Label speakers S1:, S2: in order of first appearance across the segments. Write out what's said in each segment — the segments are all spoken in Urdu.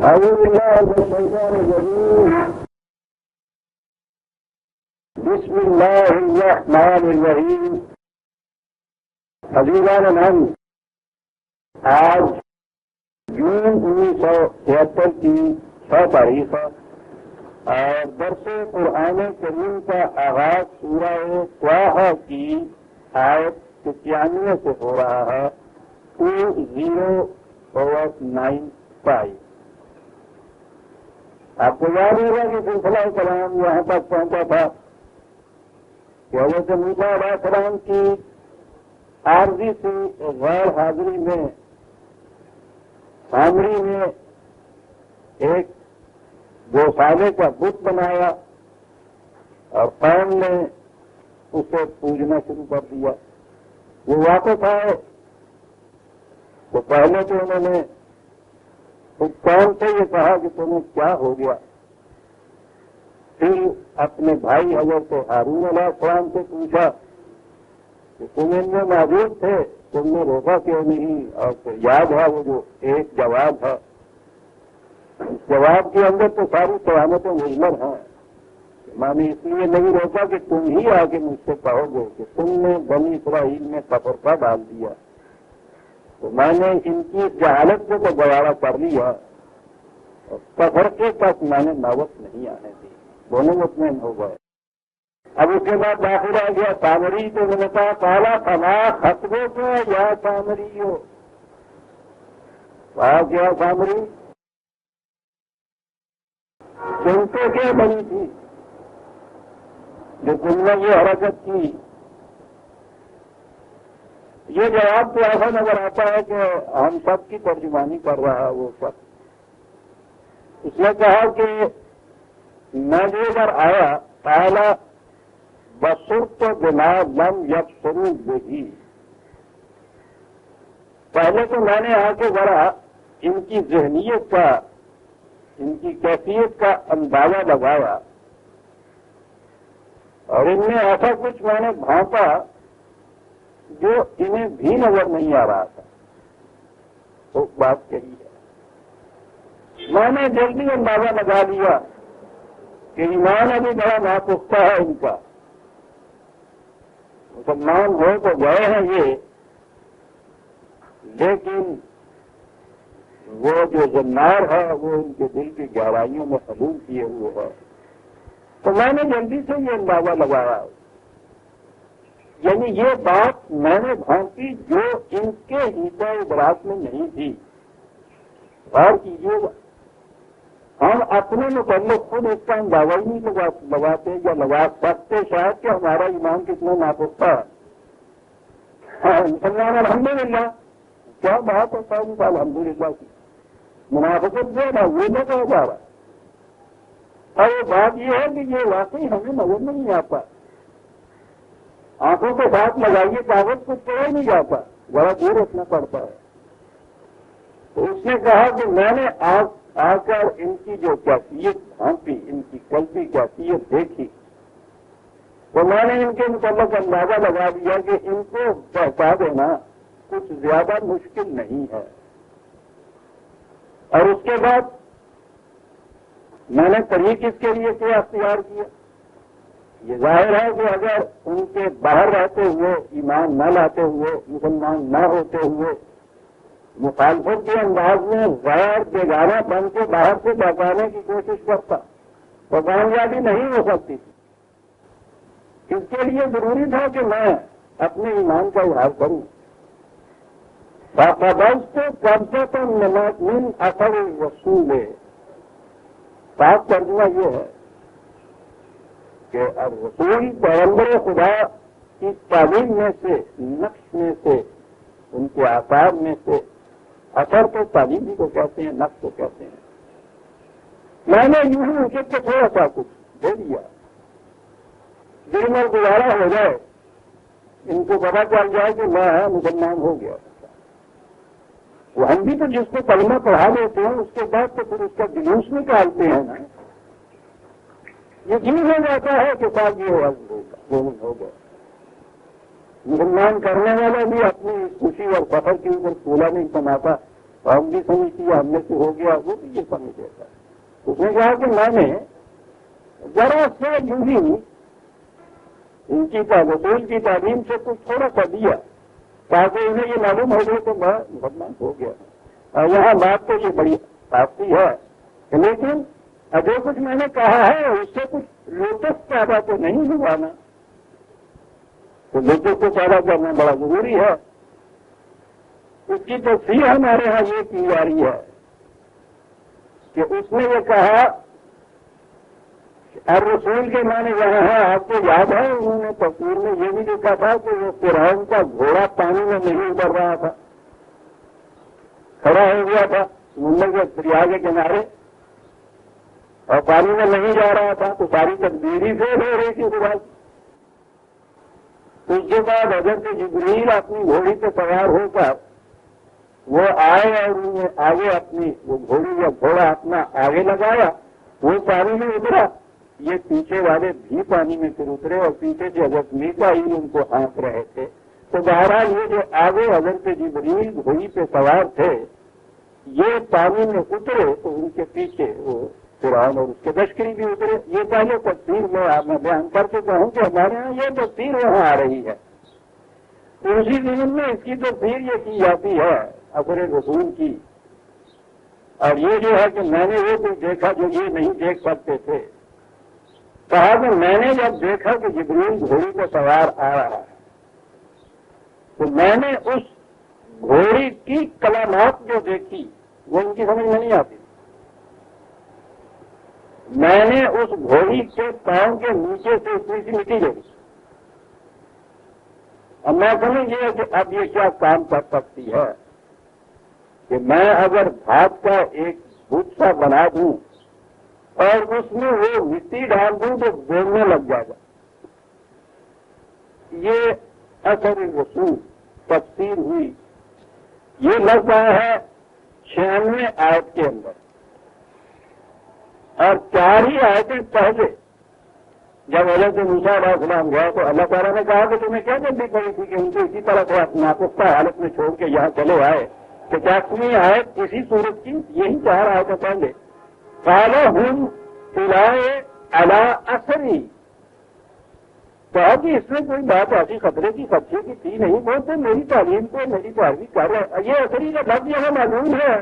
S1: أعوذ بالله من الشيطان الرجيم. بسم الله الرحمن الرحیم. عزیزان ہم آج جون 1973 کی 6 تاریخ اور درس قرآن کریم کا آغاز سورہ طٰہٰ کی آیت 95 سے ہو رہا ہے. 2095. آپ کو یاد ہوگا کہ سلسلہ کلام یہاں تک پہنچا تھا کہ حضرت موسیٰ علیہ السلام کی عارضی سے غیر حاضری میں سامری نے ایک گوسالے کا بت بنایا اور قوم نے اسے پوجنا شروع کر دیا. وہ واقف آئے تو پہلے تو انہوں نے قوم سے یہ کہا کہ تمہیں کیا ہو گیا. پھر اپنے بھائی حضرت ہارون علیہ السلام سے پوچھا کہ تم ان میں موجود تھے, تم نے روکا کیوں نہیں؟ اور پھر یاد ہے وہ جو ایک جواب ہے, اس جواب کے اندر تو ساری قیامتیں مضمر ہیں. میں نے اس لیے نہیں روکا کہ تم ہی آ کے مجھ سے کہو گے کہ تم نے بنی اسرائیل میں تفرقہ ڈال دیا. تو میں نے ان کی جہالت کو تو گوارا کر لیا اور تفرقے تک میں نے نوبت نہیں آنے دی. دونوں مطمئن ہو گئے. اب اس کے بعد داخل آ گیا سامری. تو میں نے کہا کالا فلا خطبوں کو یا سامری ہو. کہا کیا سامری تم سے کیا بنی تھی جو تم نے یہ حرکت کی؟ یہ جواب تو ایسا نظر آتا ہے کہ ہم سب کی ترجمانی کر رہا ہے وہ سب. اس نے کہا کہ میں جو ادھر آیا پہلا بسر تو بنا لم یب شروع دیکھی. پہلے تو میں نے آ کے ذرا ان کی ذہنیت کا, ان کی کیفیت کا اندازہ لگایا اور ان میں ایسا کچھ میں نے بھانپا جو انہیں بھی نظر نہیں آ رہا تھا. تو بات یہی ہے. میں نے جلدی اندازہ لگا لیا کہ ایمان ابھی بڑا ناپختہ ہے ان کا. مسلمان ہو تو گئے ہیں یہ, لیکن وہ جو زنار ہے وہ ان کے دل کی گہرائیوں میں قبول کیے ہوئے ہے. تو میں نے جلدی سے یہ اندازہ لگایا, یعنی یہ بات میں نے بھانپی جو ان کے حصہ ادراک میں نہیں تھی. غور کیجیے گا, ہم اپنے متعلق خود اس کا اندازہ ہی نہیں لگاتے یا لگا سکتے شاید کہ ہمارا ایمان کتنا ناپختہ ہے. مسلمان الحمدللہ, کیا بات ہوتا ہے ان کا الحمدللہ کی. منافقت جو ہے نا وہ نہ کہا جا رہا. اور یہ بات یہ ہے کہ یہ واقعی ہمیں نظر نہیں آتا. آنکھوں کے ساتھ لگائیے کاغذ کچھ پڑا ہی نہیں جاتا, بڑا دور رکھنا پڑتا ہے. تو اس نے کہا کہ میں نے آ کر ان کی جو کیفیت بھانپی, ان کی قلبی کیفیت دیکھی, تو میں نے ان کے متعلق اندازہ لگا دیا کہ ان کو پہنچا دینا کچھ زیادہ مشکل نہیں ہے. اور اس کے بعد میں نے طریق اس کے لیے کیا اختیار کیا. یہ ظاہر ہے کہ اگر ان کے باہر رہتے ہوئے, ایمان نہ لاتے ہوئے, مسلمان نہ ہوتے ہوئے مخالفت کے انداز میں غیر بیگانہ بن کے باہر سے بچانے کی کوشش کرتا تو کامیابی نہیں ہو سکتی تھی. اس کے لیے ضروری تھا کہ میں اپنے ایمان کا اظہار کروں. باقاعدہ کم سے کم من اثر رسول ہے. صاف ترجمہ یہ ہے کہ رسول پیغمبر خدا کی تعلیم میں سے, نقش میں سے, ان کے آثار میں سے, اثر تو تعلیم ہی کو کہتے ہیں, نقش کو کہتے ہیں. میں نے یوں ہی اسے کو تھوڑا سا کچھ دے دیا, دل میں گزارا ہو جائے, ان کو پتا چل جائے کہ میں مسلمان ہو گیا. وہ ہم بھی تو جس کو کلمہ پڑھا لیتے ہیں اس کے بعد تو پھر اس کا جلوس نکالتے ہیں نا. یہ جلوس ہو جاتا ہے کہ صاحب یہ ہو گیا. مسلمان کرنے والا بھی اپنی خوشی اور فخر کے اوپر پولا نہیں سماتا ہم بھی سمجھتی ہے ہم میں سے ہو گیا، وہ بھی یہ سمجھ لیتا ہے۔ اس نے کہا کہ میں نے ذرا سے یوں ہی ان کی رسول کی تعلیم سے کچھ تھوڑا سا دیا تاکہ انہیں یہ معلوم ہو گیا کہ میں مسلمان ہو گیا۔ اور یہاں بات تو یہ بڑی آتی ہے، لیکن جو کچھ میں نے کہا ہے اس سے کچھ لطف پیدا تو نہیں ہوا نا، تو لطف کو پیدا کرنا بڑا ضروری ہے۔ اس کی تفصیل ہمارے ہاں یہ کی جا رہی ہے کہ اس نے یہ کہا اور رسول کے معنی یہاں ہے، آپ کو یاد ہے انہوں نے تفسیر میں یہ بھی لکھا تھا کہ وہ فرعون کا گھوڑا پانی میں نہیں اتر رہا تھا، کھڑا ہو گیا تھا سمندر کے دریا کے کنارے اور پانی میں نہیں جا رہا تھا، تو ساری تدبیر ہی فیل ہو رہی تھی صبح۔ اس کے بعد حضرت جبریل اپنی گھوڑی پہ سوار ہو کر وہ آئے اور انہوں نے آگے اپنی وہ گھوڑی یا گھوڑا اپنا آگے لگایا، وہ پانی میں اترا، یہ پیچھے والے بھی پانی میں پھر اترے اور پیچھے سے حضرت میکائیل ان کو ہانک رہے تھے۔ تو بہرحال یہ جو آگے حضرت جبریل گھوڑی پہ سوار تھے یہ پانی میں اترے تو ان کے پیچھے وہ فرعون اور اس کے لشکری بھی اترے۔ یہ پہلے تفسیر میں بیان کر کے کہوں کہ ہمارے یہاں یہ تفسیر وہاں آ رہی ہے، اسی دن میں اس کی تفسیر یہ کی جاتی ہے اثر رسول کی۔ اور یہ جو ہے کہ میں نے وہ کچھ دیکھا جو یہ نہیں دیکھ سکتے تھے، کہا کہ میں نے جب دیکھا کہ جبریل گھوڑی پہ سوار آ رہا ہے تو میں نے اس گھوڑی کی کلامات جو دیکھی وہ ان کی سمجھ میں نہیں آتی۔ میں نے اس گھوڑی کے پاؤں کے نیچے سے اتنی سی مٹی لے لی۔ اب میں سمجھ گیا کہ اب یہ کیا کام کر سکتی ہے کہ میں اگر بھات کا ایک بت سا بنا دوں اور اس میں وہ مٹی ڈال دوں تو بولنے لگ جائے گا۔ یہ اثر رسول تفسیر ہوئی، یہ لگ رہا ہے 96 آیت کے اندر، اور 4 ہی آیتیں پہلے جب حضرت موسیٰ علیہ السلام گئے تو اللہ تعالیٰ نے کہا کہ تمہیں کیا جلدی پڑی تھی کہ ان کو اسی طرح سے ناپختہ حالت میں چھوڑ کے یہاں چلے آئے کہ کیا تمہیں آیت اسی صورت کی یہی 4 آیتیں پہلے قالوا ہم اولئے علی اثری، کہا کہ اس میں کوئی بات ایسی خطرے کی خدشے کی تھی نہیں، بولتے میری تعلیم کو میری پیروی کر رہے۔ یہ اثری کا لفظ یہاں معلوم ہے،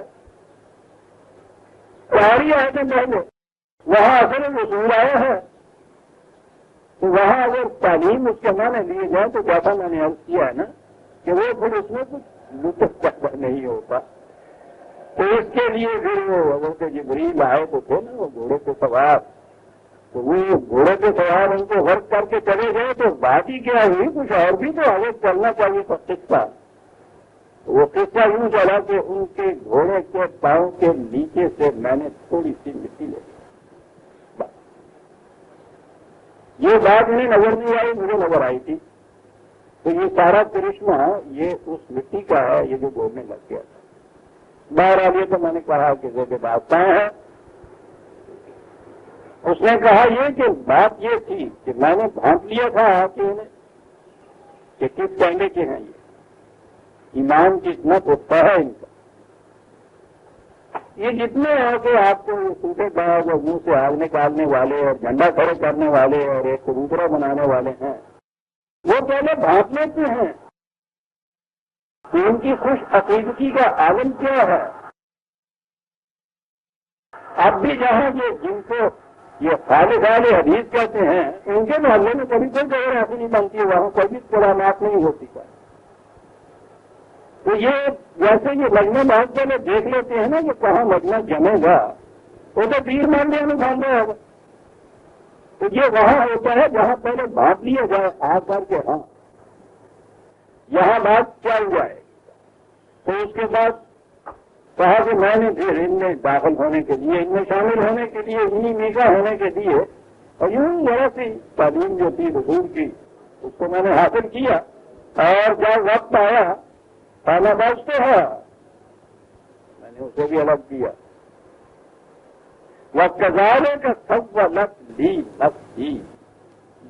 S1: 4 ہی آیتیں پہلے وہاں اثر رسول آیا ہے، تو وہاں اگر تعلیم اس کے معنی لیے جائے تو جیسا میں نے عرض کیا ہے نا کہ وہ پھر اس میں کچھ لطف پیدا نہیں ہوتا۔ تو اس کے لیے پھر وہ حضرت جبریل آئے تو تھے نا وہ گھوڑے پہ سوار، تو وہ گھوڑے پہ سوار ان کو غرق کر کے چلے گئے تو بات ہی کیا ہوئی، کچھ اور بھی تو آگے چلنا چاہیے تھا قصہ۔ وہ قصہ یوں چلا کہ ان کے گھوڑے کے پاؤں کے نیچے سے میں نے تھوڑی سی مٹی لے لی۔ یہ بات انہیں نظر نہیں آئی، مجھے نظر آئی تھی، تو یہ سارا کرشمہ یہ اس مٹی کا ہے، یہ جو بولنے لگ گیا تھا۔ بہرحال یہ تو میں نے کہا کہ ذیل بات ہے۔ اس نے کہا یہ کہ بات یہ تھی کہ میں نے بھانپ لیا تھا آپ کے انہیں کہ کس کہنے کے ہیں یہ ایمان کتنا پختہ ہے ان کا، یہ جتنے ہیں کہ آپ کو سوٹے باغ اور منہ سے آگ نکالنے والے اور جھنڈا کھڑے کرنے والے اور ایک کبوترا بنانے والے ہیں، وہ پہلے بھانپ لیتے ہیں کہ ان کی خوش عقیدگی کا عالم کیا ہے۔ اب بھی جہاں یہ جن کو یہ خالق حدیث کہتے ہیں ان کے محلے میں کبھی کوئی جگہ ایسی نہیں بنتی، وہاں کوئی بھی کلامات نہیں ہوتی ہے، تو یہ جیسے یہ لگنے بات پہلے دیکھ لیتے ہیں نا کہ کہاں لگنا جمے گا، وہ تو پیر مان لیا میں بھاگ رہا ہوگا، تو یہ وہاں ہوتا ہے جہاں پہلے بھاگ لیا جائے آ کر کے، ہاں یہاں بات چل جائے، تو اس کے بعد کہا کہ میں نے پھر ان میں داخل ہونے کے لیے، ان میں شامل ہونے کے لیے، انہیں میکا ہونے کے لیے، اور یوں ذرا سی تعلیم جو تھی رسول کی اس کو میں نے حاصل کیا، اور جب وقت آیا پہلا باز تو ہے میں نے اسے بھی الگ کیا، وہ کزارے کا سب و لفظ لی لفظ دی،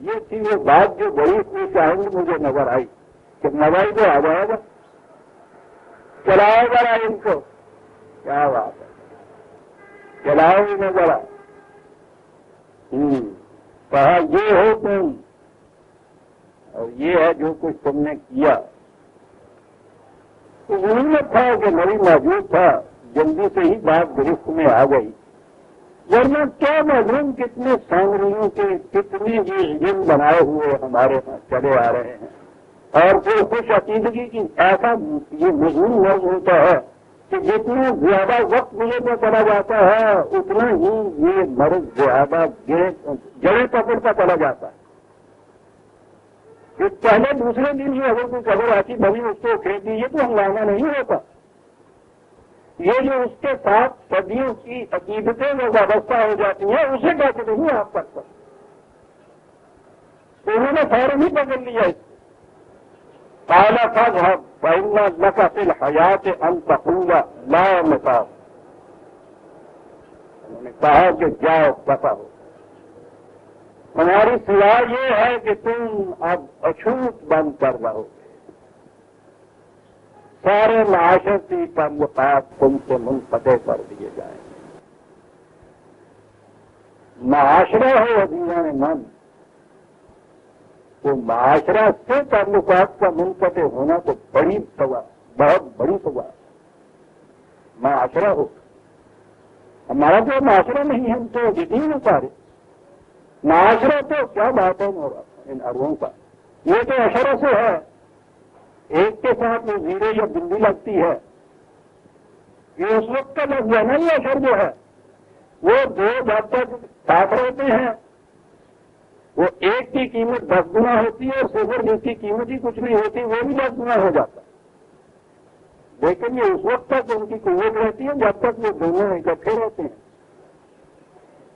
S1: یہ تھی وہ بات جو بڑی خوش آئند مجھے نظر آئی کہ نوائی تو آ جائے گا، چلائے گا ان کو، کیا بات ہے، چلاؤ بھی نہ ذرا. کہا یہ ہو تم اور یہ ہے جو کچھ تم نے کیا. تو ضرورت تھا کہ نبی موجود تھا، جلدی سے ہی بات گرفت میں آ گئی، ورنہ کیا معلوم کتنے سامریوں کے کتنے یہ علم بنائے ہوئے ہمارے یہاں چلے آ رہے ہیں. اور پھر خوش عقیدگی کی ایسا یہ مضمون مرض ہوتا ہے کہ جتنا زیادہ وقت گزرتا چلا جاتا ہے اتنا ہی یہ مرض زیادہ جڑیں پکڑتا چلا جاتا ہے. کہ پہلے دوسرے دن ہی اگر کوئی خبر آتی بھائی اس کو کھیل دیجیے تو ہنگامہ نہیں ہوتا. یہ جو اس کے ساتھ صدیوں کی عقیدتیں جو وابستہ ہو جاتی ہیں اسے کہتے نہیں آپ تک پر. تو انہوں نے فوراً ہی پکڑ لیا اس کو. پہلا تھا پہلا لکا فی الحیات ان تقول لا متاع. انہوں نے کہا کہ جاؤ پتہ ہو ہماری سزا یہ ہے کہ تم اب اچھوت بند کر رہو گے، سارے معاشرتی تعلقات تم سے منقطع کر دیے جائیں گے. معاشرہ ہو عزیزان من، تو معاشرہ سے تعلقات کا منقطع ہونا تو بڑی سزا، بہت بڑی سزا. معاشرہ ہو، ہمارا تو معاشرہ نہیں ہے، ہم تو یتیم سارے. معاشرہ تو کیا بات ہے ان اربوں کا، یہ تو اشروں سے ہے. ایک کے ساتھ وہ زیرے یا بندی لگتی ہے، یہ اس وقت کا لفظ ہے نا. یہ اشر جو ہے وہ دو جب تک ساتھ رہتے ہیں وہ ایک کی قیمت 10 گنا ہوتی ہے اور صفر جس کی قیمت ہی کچھ نہیں ہوتی وہ بھی 10 گنا ہو جاتا ہے. لیکن یہ اس وقت تک ان کی قوت رہتی ہے جب تک وہ دونوں اکٹھے رہتے ہیں.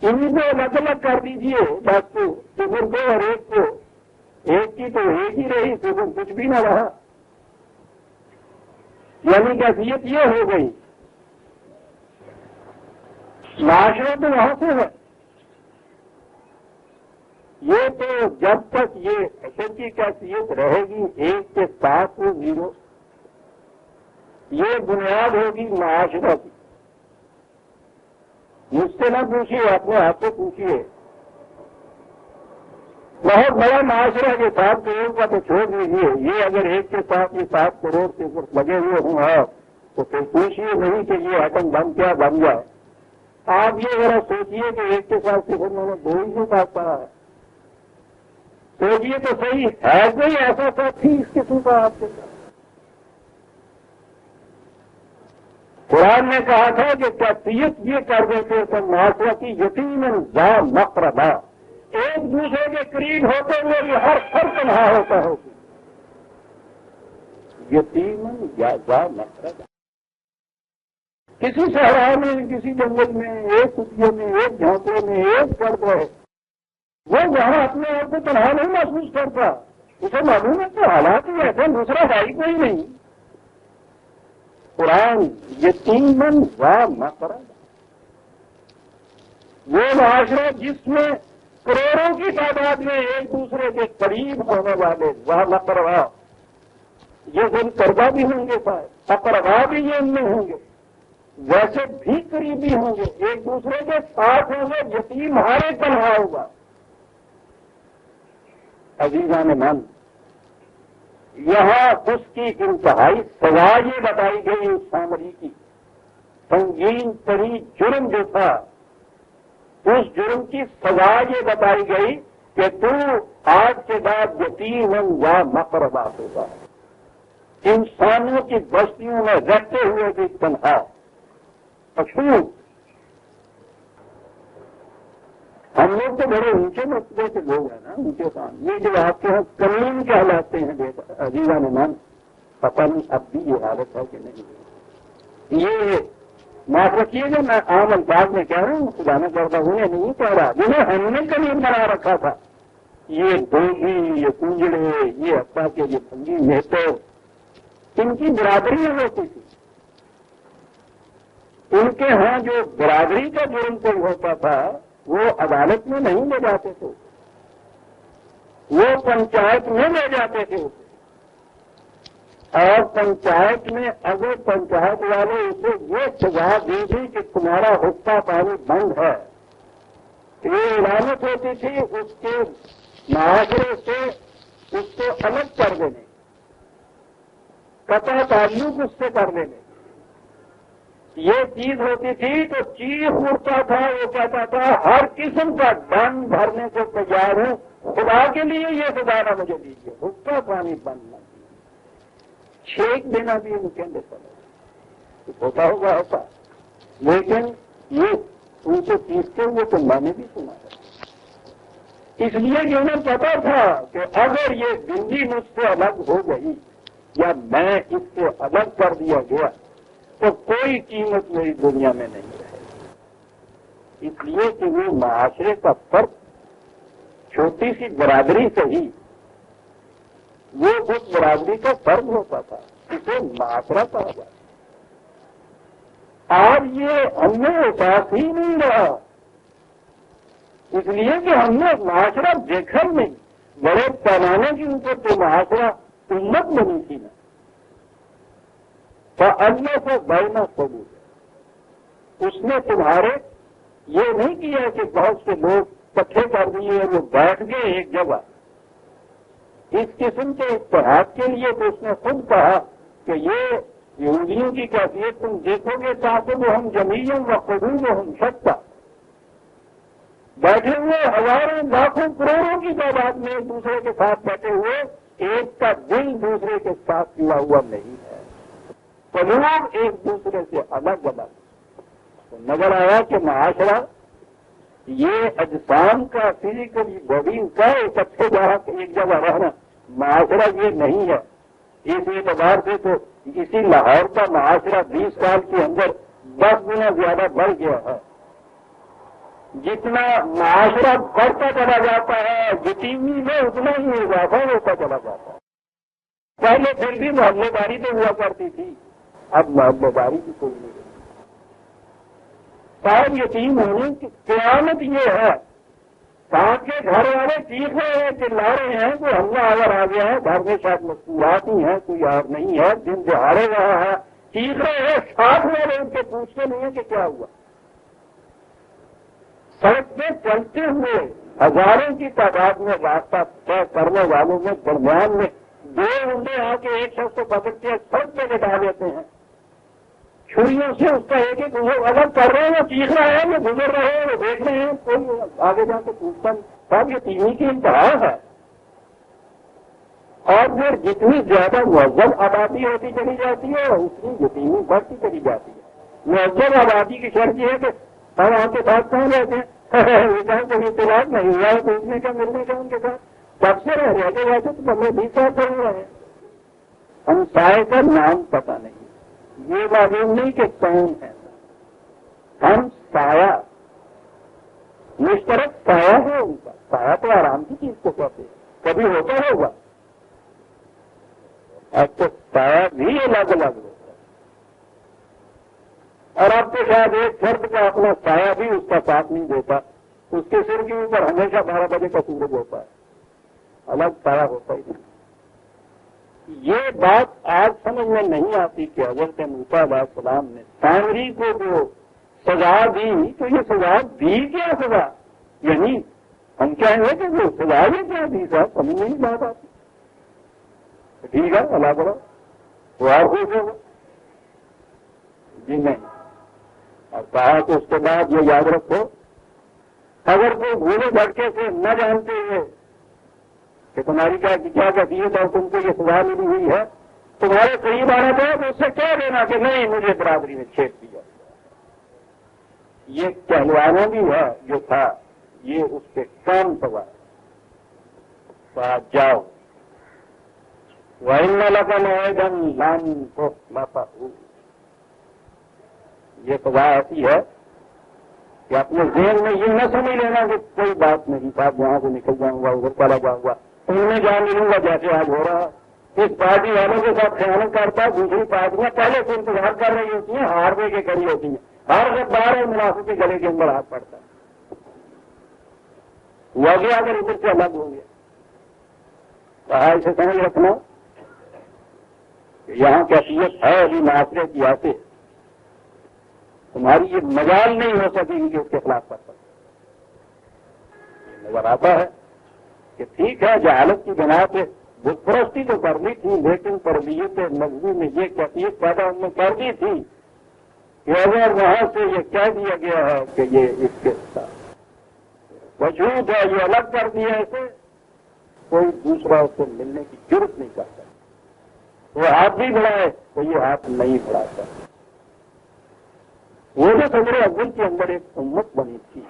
S1: انہیں کو الگ الگ کر دیجیے بس کو، صفر کو اور ایک کو، ایک کی تو ایک ہی رہی، صفر کچھ بھی نہ رہا. یعنی کیفیت یہ ہو گئی. معاشرہ تو وہاں سے ہے. یہ تو جب تک یہ اشر کی کیفیت رہے گی ایک کے ساتھ وہ زیرو، یہ بنیاد ہوگی معاشرہ کی. مجھ سے نہ پوچھیے، اپنے آپ سے پوچھیے. بہت بڑا معاشرہ یہ 7 کروڑ کا تو چھوڑ دیجیے، یہ اگر ایک کے ساتھ یہ 7 کروڑ کے لگے ہوئے ہوں آپ تو پھر پوچھیے نہیں کہ یہ ایٹم بم کیا بن جائے. آپ یہ ذرا سوچیے کہ ایک کے ساتھ صرف میں نے 2 ہی کے ساتھ پڑھا ہے. سوچیے تو صحیح ہے کوئی ایسا ساتھی اس قسم کا آپ کے ساتھ. قرآن نے کہا تھا کہ کیفیت یہ کر دیتے تو معاشرہ کی یتیماً ذا مقربہ، ایک دوسرے کے قریب ہوتے ہوئے بھی ہر فرق تنہا ہوتا ہوگی. یتیماً ذا مقربہ، کسی صحرا میں، کسی جنگل میں، ایک کتیے میں، ایک جھونپڑے میں، ایک فرد رہے، وہ جہاں اپنے آپ کو تنہا نہیں محسوس کرتا، اسے معلوم ہے کہ حالات ہی ایسے، دوسرا بھائی کوئی نہیں. قرآن یتیماً ذا مقربہ، وہ معاشرہ جس میں کروڑوں کی تعداد میں ایک دوسرے کے قریب ہونے والے ذا مقربہ، یہ ذل قربہ بھی ہوں گے، اقربا بھی یہ ان میں ہوں گے، ویسے بھی قریبی ہوں گے، ایک دوسرے کے ساتھ ہوں گے. یتیم ہارے تنہا ہوگا. عزیزان من، یہاں اس کی انتہائی سزا یہ بتائی گئی اس سامری کی. سنگین ترین جرم جو تھا اس جرم کی سزا یہ بتائی گئی کہ تو آج کے بعد یتیماً ذا مقربہ ہوگا. انسانوں کی بستیوں میں رہتے ہوئے بھی تنہا. اچھوت. ہم لوگ تو بڑے اونچے مرتبے کے لوگ ہیں نا، اونچے کام. یہ جو آپ کے یہاں کلیم کہلاتے ہیں بیٹا عزیزان من، پتہ نہیں اب بھی یہ حالت ہے کہ نہیں. یہ معاف رکھیے گا میں عام الفاظ میں کہہ رہا ہوں، خدا نہ کرتا انہیں نہیں کہہ رہا، جنہیں ہم نے کلیم بنا رکھا تھا. یہ دوگی، یہ کنجڑے، یہ ابا کے یہ بھنگی مہتو، ان کی برادری ہوتی تھی. ان کے ہاں جو برادری کا جرم کوئی ہوتا تھا وہ عدالت میں نہیں لے جاتے تھے، وہ پنچایت میں لے جاتے تھے. اور پنچایت میں اگر پنچایت والے اسے یہ سزا دی تھی کہ تمہارا حصہ پانی بند ہے، یہ علامت ہوتی تھی اس کے معاشرے سے اس کو الگ کر دینے، قطع تعلق اس سے کر دینے. یہ چیز ہوتی تھی تو چیخ اٹھتا تھا، وہ کہتا تھا ہر قسم کا دن بھرنے کو تیار ہوں، خدا کے لیے یہ سزا نہ مجھے دیجیے، حصہ پانی بند نہ دیجیے. چھینک دینا بھی ممکن کچھ ہوتا ہوگا ایسا، لیکن یہ ان سے پیستے ہوئے تو میں نے بھی سنا ہے. اس لیے کہ انہیں پتا تھا کہ اگر یہ زندگی مجھ سے الگ ہو گئی یا میں اس سے الگ کر دیا گیا تو کوئی قیمت میری دنیا میں نہیں رہے. اس لیے کہ وہ معاشرے کا فرق چھوٹی سی برادری سے ہی وہ اس برادری کا فرق ہوتا تھا، اسے معاشرہ کہا جاتا. آج یہ ہم نے احساس ہی نہیں رہا، اس لیے کہ ہم نے معاشرہ دیکھا نہیں. بڑے پیمانے کے اوپر تو معاشرہ امت بنی تھی نا، تو اللہ سے بڑھنا ثبوت. اس نے تمہارے یہ نہیں کیا کہ بہت سے لوگ اکٹھے کر دیے وہ بیٹھ گئے ایک جگہ. اس قسم کے اتحاد کے لیے تو اس نے خود کہا کہ یہ یہودیوں کی کیفیت تم دیکھو گے تاکہ وہ ہم جمیعاً و قدوم ہم سکتا بیٹھے ہوئے ہزاروں لاکھوں کروڑوں کی تعداد میں ایک دوسرے کے ساتھ بیٹھے ہوئے، ایک کا دل دوسرے کے ساتھ جڑا ہوا نہیں ہے، تو لوگ ایک دوسرے سے الگ الگ. تو نظر آیا کہ معاشرہ یہ اجسام کا فزیکلی باڈی کا اکٹھے جہاں ایک جگہ رہنا معاشرہ یہ نہیں ہے. اس اعتبار سے تو اسی لاہور کا معاشرہ 20 سال کے اندر 10 گنا زیادہ بڑھ گیا ہے. جتنا معاشرہ بڑھتا چلا جاتا ہے یتیمی میں اتنا ہی اضافہ ہوتا چلا جاتا ہے. پہلے پھر بھی محلے داری تو ہوا کرتی تھی، اب محلے داری کی کوئی نہیں. شاید یتیم ہونے کی قیامت یہ ہے تاکہ گھر والے چیخ رہے ہیں چلا رہے ہیں کوئی حملہ آور آ گیا ہے، گھر میں شاید مصروفات ہی ہیں، کوئی اور نہیں ہے، دن دہاڑے رہا ہے، چیخ رہے ہیں، ساتھ والے ان کے پوچھتے نہیں ہیں کہ کیا ہوا. سڑک پہ چلتے ہوئے ہزاروں کی تعداد میں راستہ طے کرنے والوں میں درمیان میں 2 گنڈے آ کے ایک شخص کو پکڑ کے سڑک پہ لٹا دیتے ہیں، چھریوں سے اس کا ایک ایک الگ کر رہے ہیں، وہ چیخ رہے ہیں، وہ گزر رہے ہیں، وہ دیکھ رہے ہیں، کوئی آگے جا کے پوچھتا نہیں. صاحب یہ تیمی کی انتہا ہے. اور پھر جتنی زیادہ مہذب آبادی ہوتی چلی جاتی ہے اتنی یتیمی بڑھتی چلی جاتی ہے. مہذب آبادی کی شرط یہ ہے کہ ہم آپ کے ساتھ کہاں رہتے ہیں، کوئی اطلاع نہیں ہوا ہے پوچھنے کا ملنے کا ان کے ساتھ کب سے رہ رہے تھے، ویسے تو ہمیں 20 سال چل رہے ہیں. ہم سائے کا نام پتہ نہیں، یہ معلوم نہیں کہ کون ہے. ہم سایہ مشترک سایہ ہے ان کا. سایہ تو آرام کی چیز کو کہتے ہیں، کبھی ہوتا ہوگا. اب تو سایہ بھی الگ الگ ہوتا ہے، اور اب تو شاید ایک فرد کا اپنا سایہ بھی اس کا ساتھ نہیں دیتا، اس کے سر کے اوپر ہمیشہ 12 بجے کا سورج ہوتا ہے، الگ سایہ ہوتا ہی نہیں. یہ بات آج سمجھ میں نہیں آتی کہ حضرت موسیٰ علیہ السلام نے سامری کو جو سزا دی تو یہ سزا دی کیا سزا، یعنی ہم کہیں گے کہ وہ سزا یہ کیا دی صاحب سمجھ نہیں بات آتی. ٹھیک ہے اللہ کرو وہ اور خوش ہوگا جی نہیں. اور کہا کہ اس کے بعد یہ یاد رکھو اگر کوئی بھولے بھٹکے سے نہ جانتے ہوئے کہ تمہاری کیا کیفیت اور تم کو یہ سزا ملی ہوئی ہے تمہارے قریب آنا چاہے تو اس سے کہہ دینا کہ نہیں مجھے برادری میں چھیڑ دیا. یہ کہلوانا بھی ہے جو تھا یہ اس کے کام سوا جاؤ وَإِنَّ لَكَ مَوْعِدًا لَن تُخْلَفَهُ. یہ سزا ایسی ہے کہ اپنے ذہن میں یہ نہ سمجھ لینا کہ کوئی بات نہیں صاحب یہاں سے نکل جاؤں گا ادھر چلا جاؤں گا انہیں جا ملوں گا جیسے آج ہو رہا. اس پارٹی والوں کے ساتھ خیانت کرتا دوسری پارٹیاں پہلے سے انتظار کر رہی ہوتی ہیں، ہارنے کے کری ہوتی ہیں، ہر غدار اور منافق کے گلے کے اندر ہاتھ پڑتا ہے. ہوا گیا اگر ادھر سے الگ ہو گیا کہا اسے سمجھ رکھنا کہ یہاں کیفیت ہے ابھی معاشرے کی آتے تمہاری یہ مجال نہیں ہو سکے گی کہ اس کے خلاف کر سکتے. یہ نظر آتا ہے کہ ٹھیک ہے جہالت کی بنا پہ بت پرستی تو کرنی تھی، لیکن تربیت نبوی میں یہ کیفیت پیدا ان میں کر دی تھی کہ اگر وہاں سے یہ کہہ دیا گیا ہے کہ یہ اس کے ساتھ وجود ہے، یہ الگ کر دیا اسے، کوئی دوسرا اس سے ملنے کی ضرورت نہیں کرتا. وہ ہاتھ بھی بڑھائے تو یہ ہاتھ نہیں بڑھاتا. وہ جو صدر اول کے اندر ایک امت بنی تھی،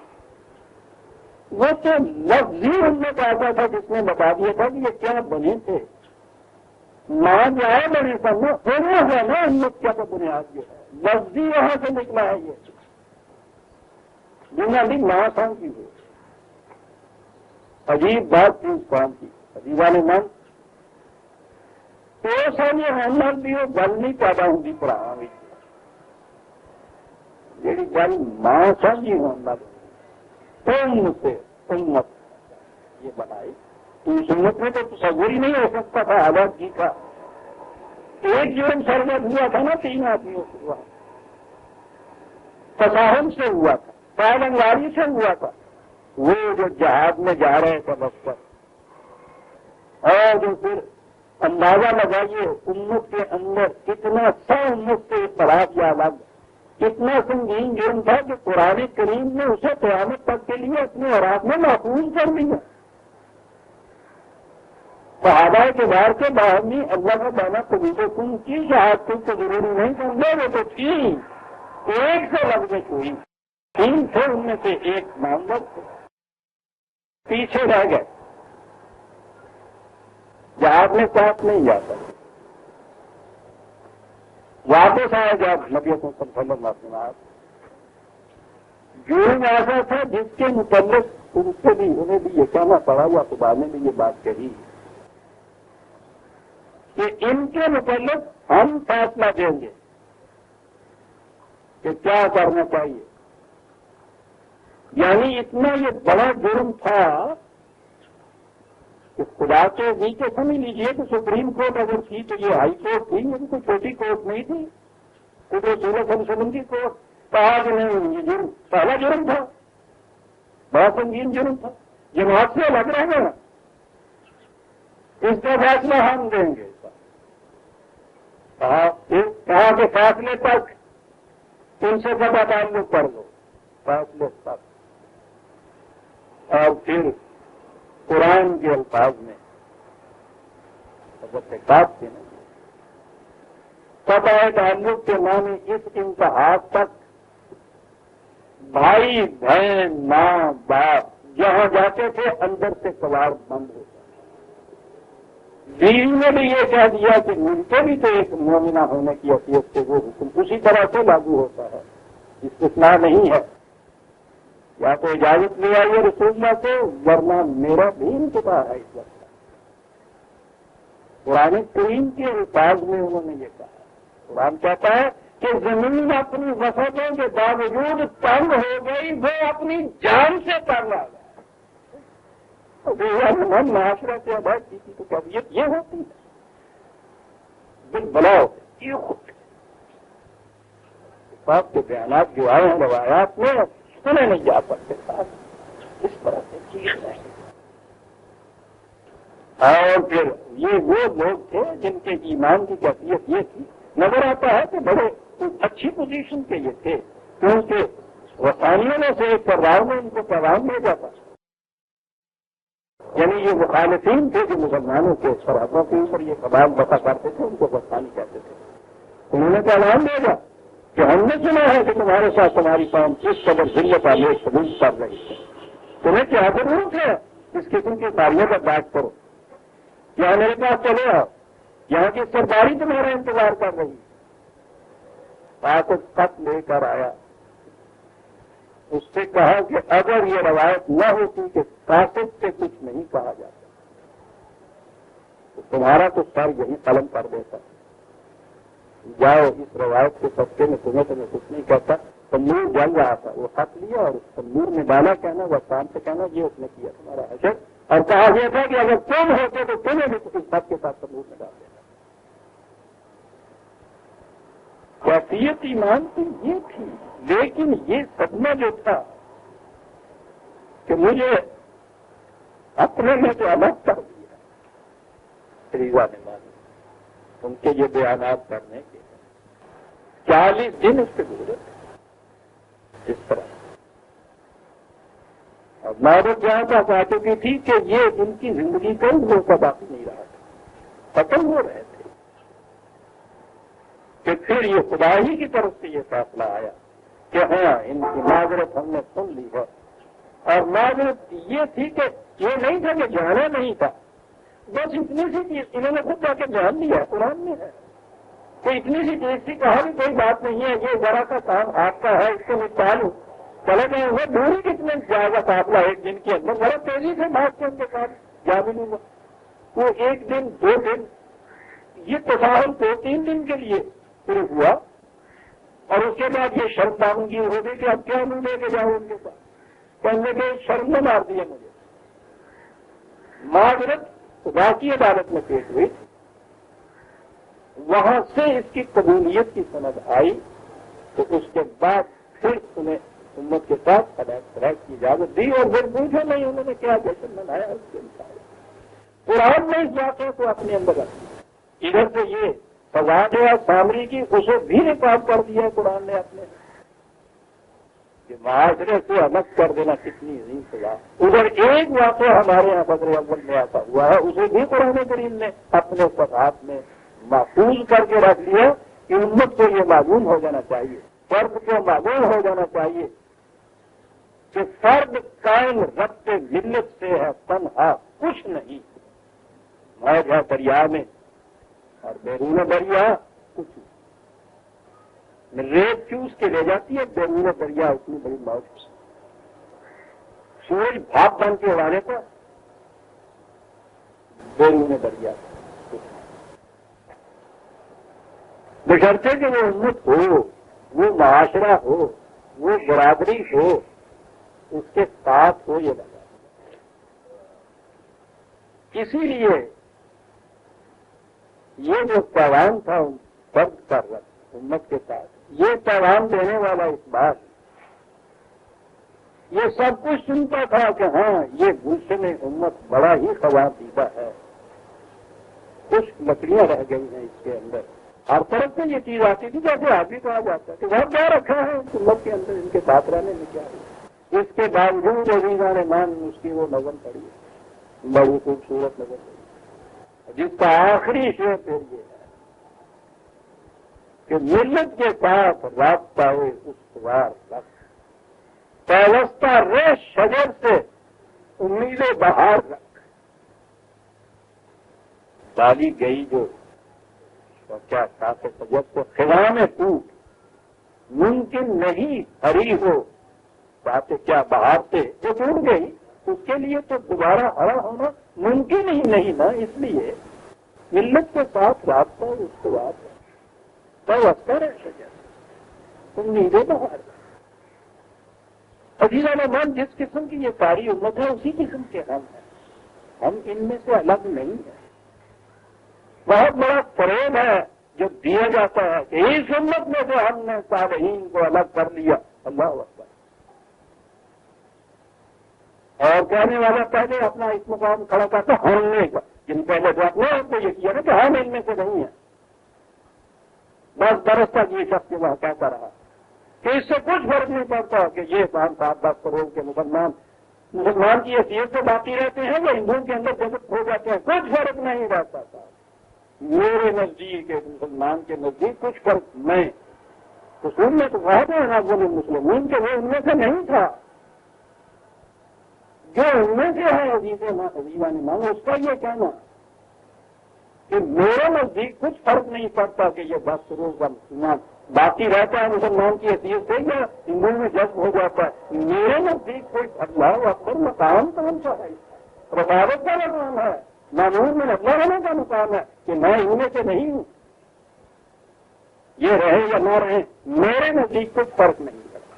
S1: وہ تو لفظی امت آتا تھا جس نے بتا دیا تھا کہ یہ کیا بنے تھے. وہاں جو ہے بڑی سمجھ ہے نا امت کیا تو بنیاد جو ہے لفظی وہاں سے نکلا ہے. یہ دنیا بھی مہاسان کی ہوئی عجیب بات تھی اس کام کی. عجیبان من تو سر یہ ہم بھی وہ گل نہیں پیدا ہوتی پڑھا جی گل ماں سمجھی ہونا تم سے امت یہ بنائی تو اس امت میں تو تصور ہی نہیں ہو سکتا تھا حالات جی کا. ایک جرم سرگرد ہوا تھا نا 3 آدمیوں سے ہوا، تصاہم سے ہوا تھا، پائلنگاری سے ہوا تھا. وہ جو جہاد میں جا رہے تھے بس پر، اور جو پھر اندازہ لگائیے امت کے اندر کتنا سا امت سے اختلاف یا الگ کتنا سنگین جرم تھا کہ قرآن کریم نے اسے قیامت تک کے لیے اپنے اوراق میں محفوظ کر دیا. صحابہ کے بار کے باہمی اللہ کا بانا قبول کن کی شہادت کو ضروری نہیں کرنا، وہ تو تھی ایک سے لفظ ہوئی 3 تھے، ان میں سے ایک محمد تھے، پیچھے رہ گئے. جہاد میں ساتھ نہیں جاتا، واپس آئے جب نبی صلی اللہ علیہ وسلم جرم ایسا تھا جس کے متعلق ان سے بھی انہیں بھی یہ کہنا پڑا، یا خدا نے بھی یہ بات کہی کہ ان کے متعلق ہم فیصلہ دیں گے کہ کیا کرنا چاہیے. یعنی اتنا یہ بڑا جرم تھا کہ خدا کے نیچے سمجھ لیجیے کہ سپریم کورٹ اگر تھی تو یہ ہائی کورٹ تھی، لیکن کوئی چھوٹی کورٹ نہیں تھی. تو رسول صلی اللہ علیہ وسلم کی کورٹ کہا کہ نہیں یہ جرم پہلا جرم تھا، بڑا سنگین جرم تھا، جماعت سے لگ رہا ہے، اس کا فیصلہ ہم دیں گے. کہا کہ فیصلے تک ان سے سب تعلق کر لو، فیصلے تک. اور پھر قرآن کے الفاظ میں حضرت کاف کے نہیں قطع تعلق کے معنی اس انتہا تک بھائی بہن ماں باپ جہاں جاتے تھے اندر سے کباڑ بند ہو جاتا. بیوی نے بھی یہ کہہ دیا کہ ان کے بھی تو ایک مومنہ ہونے کی حیثیت سے وہ حکم اسی طرح سے لاگو ہوتا ہے، استثناء نہیں ہے. یا تو اجازت لے آئیے رسول اللہ سے، ورنہ میرا بھی انتظار ہے اس وقت. قرآن کریم کے الفاظ میں انہوں نے یہ کہا. قرآن کہتا ہے کہ زمین اپنی وسعتوں کے باوجود تنگ ہو گئی، وہ اپنی جان سے تنگ آ گیا. معاشرہ سے آباد کی تو طبیعت یہ ہوتی ہے دل بلاؤ یہ خود باپ کے بیانات جو آئے ہیں روایات میں انہیں نہیں جا سکتے ساتھ اس طرح سے چیز نہیں. اور پھر یہ وہ لوگ تھے جن کے ایمان کی کیفیت یہ تھی، نظر آتا ہے کہ بڑے اچھی پوزیشن کے یہ تھے، کیونکہ وسانیوں میں سے ایک کردار میں ان کو پیغام دیا جاتا. یعنی یہ مخالفین تھے جو مسلمانوں کے سرحدوں کے اوپر یہ کباب بتا کرتے تھے، ان کو وسانی کہتے تھے. انہوں نے پیغام دیا کہ ہم نے سنا ہے کہ تمہارے ساتھ تمہاری قوم اس قدر ذلت آمیز سلوک کر رہی ہے، تمہیں کیا ضرورت ہے اس قسم کی کاریوں کا بات کرو، یہاں میرے پاس چلے آؤ، یہاں کی سرداری تمہارا انتظار کر رہی ہے. خط لے کر آیا، اس سے کہا کہ اگر یہ روایت نہ ہوتی کہ کاتب سے کچھ نہیں کہا جاتا تو تمہارا تو سر یہی قلم کر دیتا. جاؤ اس روایت کے سبقے میں تمہیں کچھ نہیں کہتا. تنور جل رہا تھا، وہ خط لیا اور اس تنور میں ڈالا، کہنا وہ شام سے کہنا یہ اس نے کیا تمہارا حشر، اور کہا گیا تھا کہ اگر تم ہوتے تو تمہیں بھی اس خط کے ساتھ تنور میں ڈال دینا. کیفیت ایمان تو یہ تھی، لیکن یہ صدمہ جو تھا کہ مجھے اپنے میں تو الگ کر دیا فریضہ نے مانی ان کے یہ بیانات کرنے کے 40 دن اس سے گزرے اس طرح. اور معرفت جہاں تک آ چکی تھی کہ یہ ان کی زندگی کوئی موقع باقی نہیں رہا تھا، ختم ہو رہے تھے کہ پھر یہ خدا ہی کی طرف سے یہ فیصلہ آیا کہ ہاں ان کی معذرت ہم نے سن لی ہے. اور معذرت یہ تھی کہ یہ نہیں تھا کہ جانا نہیں تھا، بس اتنی سی چیز انہوں نے خود جا کے جان لیا، قرآن میں ہے کہ اتنی سی چیز تھی، کہا بھی کوئی بات نہیں ہے، یہ ذرا کا کام آپ کا ہے، اس کو نپٹا لوں چلے گئے ہوئے. دوری کتنے جائے گا قافلہ ایک دن کے اندر، بڑا تیزی سے بھاگ کے ان کے ساتھ جا بھی لوں گا. وہ 1 دن 2 دن یہ تساہل 2-3 دن کے لیے شروع ہوا، اور اس کے بعد یہ شرم دامنگی ہو گئی کہ اب کیا منہ لے کے جاؤں ان کے ساتھ. کہنے کے شرم نے مار دیا مجھے. معذرت خدا کی عدالت میں پیش ہوئی، وہاں سے اس کی قبولیت کی سند آئی، تو اس کے بعد پھر انہیں امت کے ساتھ خلاف کی اجازت دی. اور پھر پوچھا نہیں انہوں نے کیا جشن منایا اس کے مطابق. قرآن نے اس واقعے کو اپنے اندر رکھ دیا. ادھر سے یہ سزا دیا سامری کی، اسے بھی نقاب کر دیا قرآن نے اپنے کہ معاشرے سے الگ کر دینا کتنی عظیم سزا. ادھر ایک واقعہ ہمارے یہاں بدر اول میں ایسا ہوا ہے، اسے بھی قرآن کریم نے اپنے صفحات میں محفوظ کر کے رکھ لیا کہ امت کو یہ معلوم ہو جانا چاہیے، فرد کو معلوم ہو جانا چاہیے کہ فرد قائم ربط ملت سے ہے تنہا کچھ نہیں. موج ہے دریا میں اور بیرون دریا کچھ نہیں. ریت چوس کے لے جاتی ہے، بیرون دریا اتنی بڑی موج. سورج بھاپ بن کے اڑانے پر بیرون دریا بشرطے کہ وہ امت ہو، وہ معاشرہ ہو، وہ برادری ہو، اس کے ساتھ ہو یہ لگا. اسی لیے یہ جو پیغام تھا فرد کر رہا امت کے ساتھ، یہ پیغام دینے والا اس بات یہ سب کچھ سنتا تھا کہ ہاں یہ گلشن امت بڑا ہی خوابیدہ ہے، کچھ لکڑیاں رہ گئی ہیں اس کے اندر. ہر طرف سے یہ چیز آتی تھی، جیسے آدمی کہا جاتا ہے کہ وہ کیا رکھا ہے اس امت کے اندر، ان کے ساتھ رہنے میں کیا ہے. اس کے باوجود عزیزان مان اس کی وہ نظر پڑی ہے، بڑی خوبصورت نظر پڑی، جس کا آخری شعر پھر یہ ہے کہ ملت کے ساتھ رابطہ استوار رکھ، پیوستہ رہ شجر سے امید بہار رکھ. ڈالی گئی جو کیا ساتھ شجر کو خلا میں ٹوٹ، ممکن نہیں ہری ہو باتیں کیا بہار سے جو ٹوٹ گئی، اس کے لیے تو دوبارہ ہرا ہونا ممکن ہی نہیں نا. اس لیے ملت کے ساتھ رابطہ استوار پیوستہ رہ شجر امید بہار. عزیزان مان جس قسم کی یہ ساری امت ہے اسی قسم کے ہم ہیں، ہم ان میں سے الگ نہیں ہیں. بہت بڑا فریب ہے جو دیا جاتا ہے کہ اس امت میں سے ہم نے صالحین کو الگ کر لیا. اللہ اکبر. اور کہنے والا پہلے اپنا اس مقام کھڑا کرتا ہم نے، جن پہلے تو اپنے آپ کو یہ کیا نا کہ ہم ان میں سے نہیں ہیں. بس برس تک یہ شخص وہاں کہتا رہا کہ اس سے کچھ فرق نہیں پڑتا کہ یہ 5-7 کروڑ کے مسلمان کی حیثیت سے باقی رہتے ہیں یا ہندوؤں کے اندر جگت ہو جاتے ہیں، کچھ فرق نہیں رہتا تھا. میرے نزدیک ایک مسلمان کے نزدیک کچھ فرق میں اصول میں تو کہا تھا نا وہ مسلمین کے وہ ان میں سے نہیں تھا، جو ان میں سے ہے عزیزان مان اس کا یہ کہنا کہ میرے نزدیک کچھ فرق نہیں پڑتا کہ یہ 10 کروڑ کا مسلمان باقی رہتا ہے مسلمان کی حیثیت سے یا ہندوؤں میں جذب ہو جاتا ہے. میرے نزدیک کوئی اللہ اکبر مقام کون سا ہے، رسالت کا مقام ہے، معمول میں اللہ ہونے کا مقام ہے کہ میں ان میں سے نہیں ہوں. یہ رہے یا نہ رہے میرے نزدیک کچھ فرق نہیں پڑتا.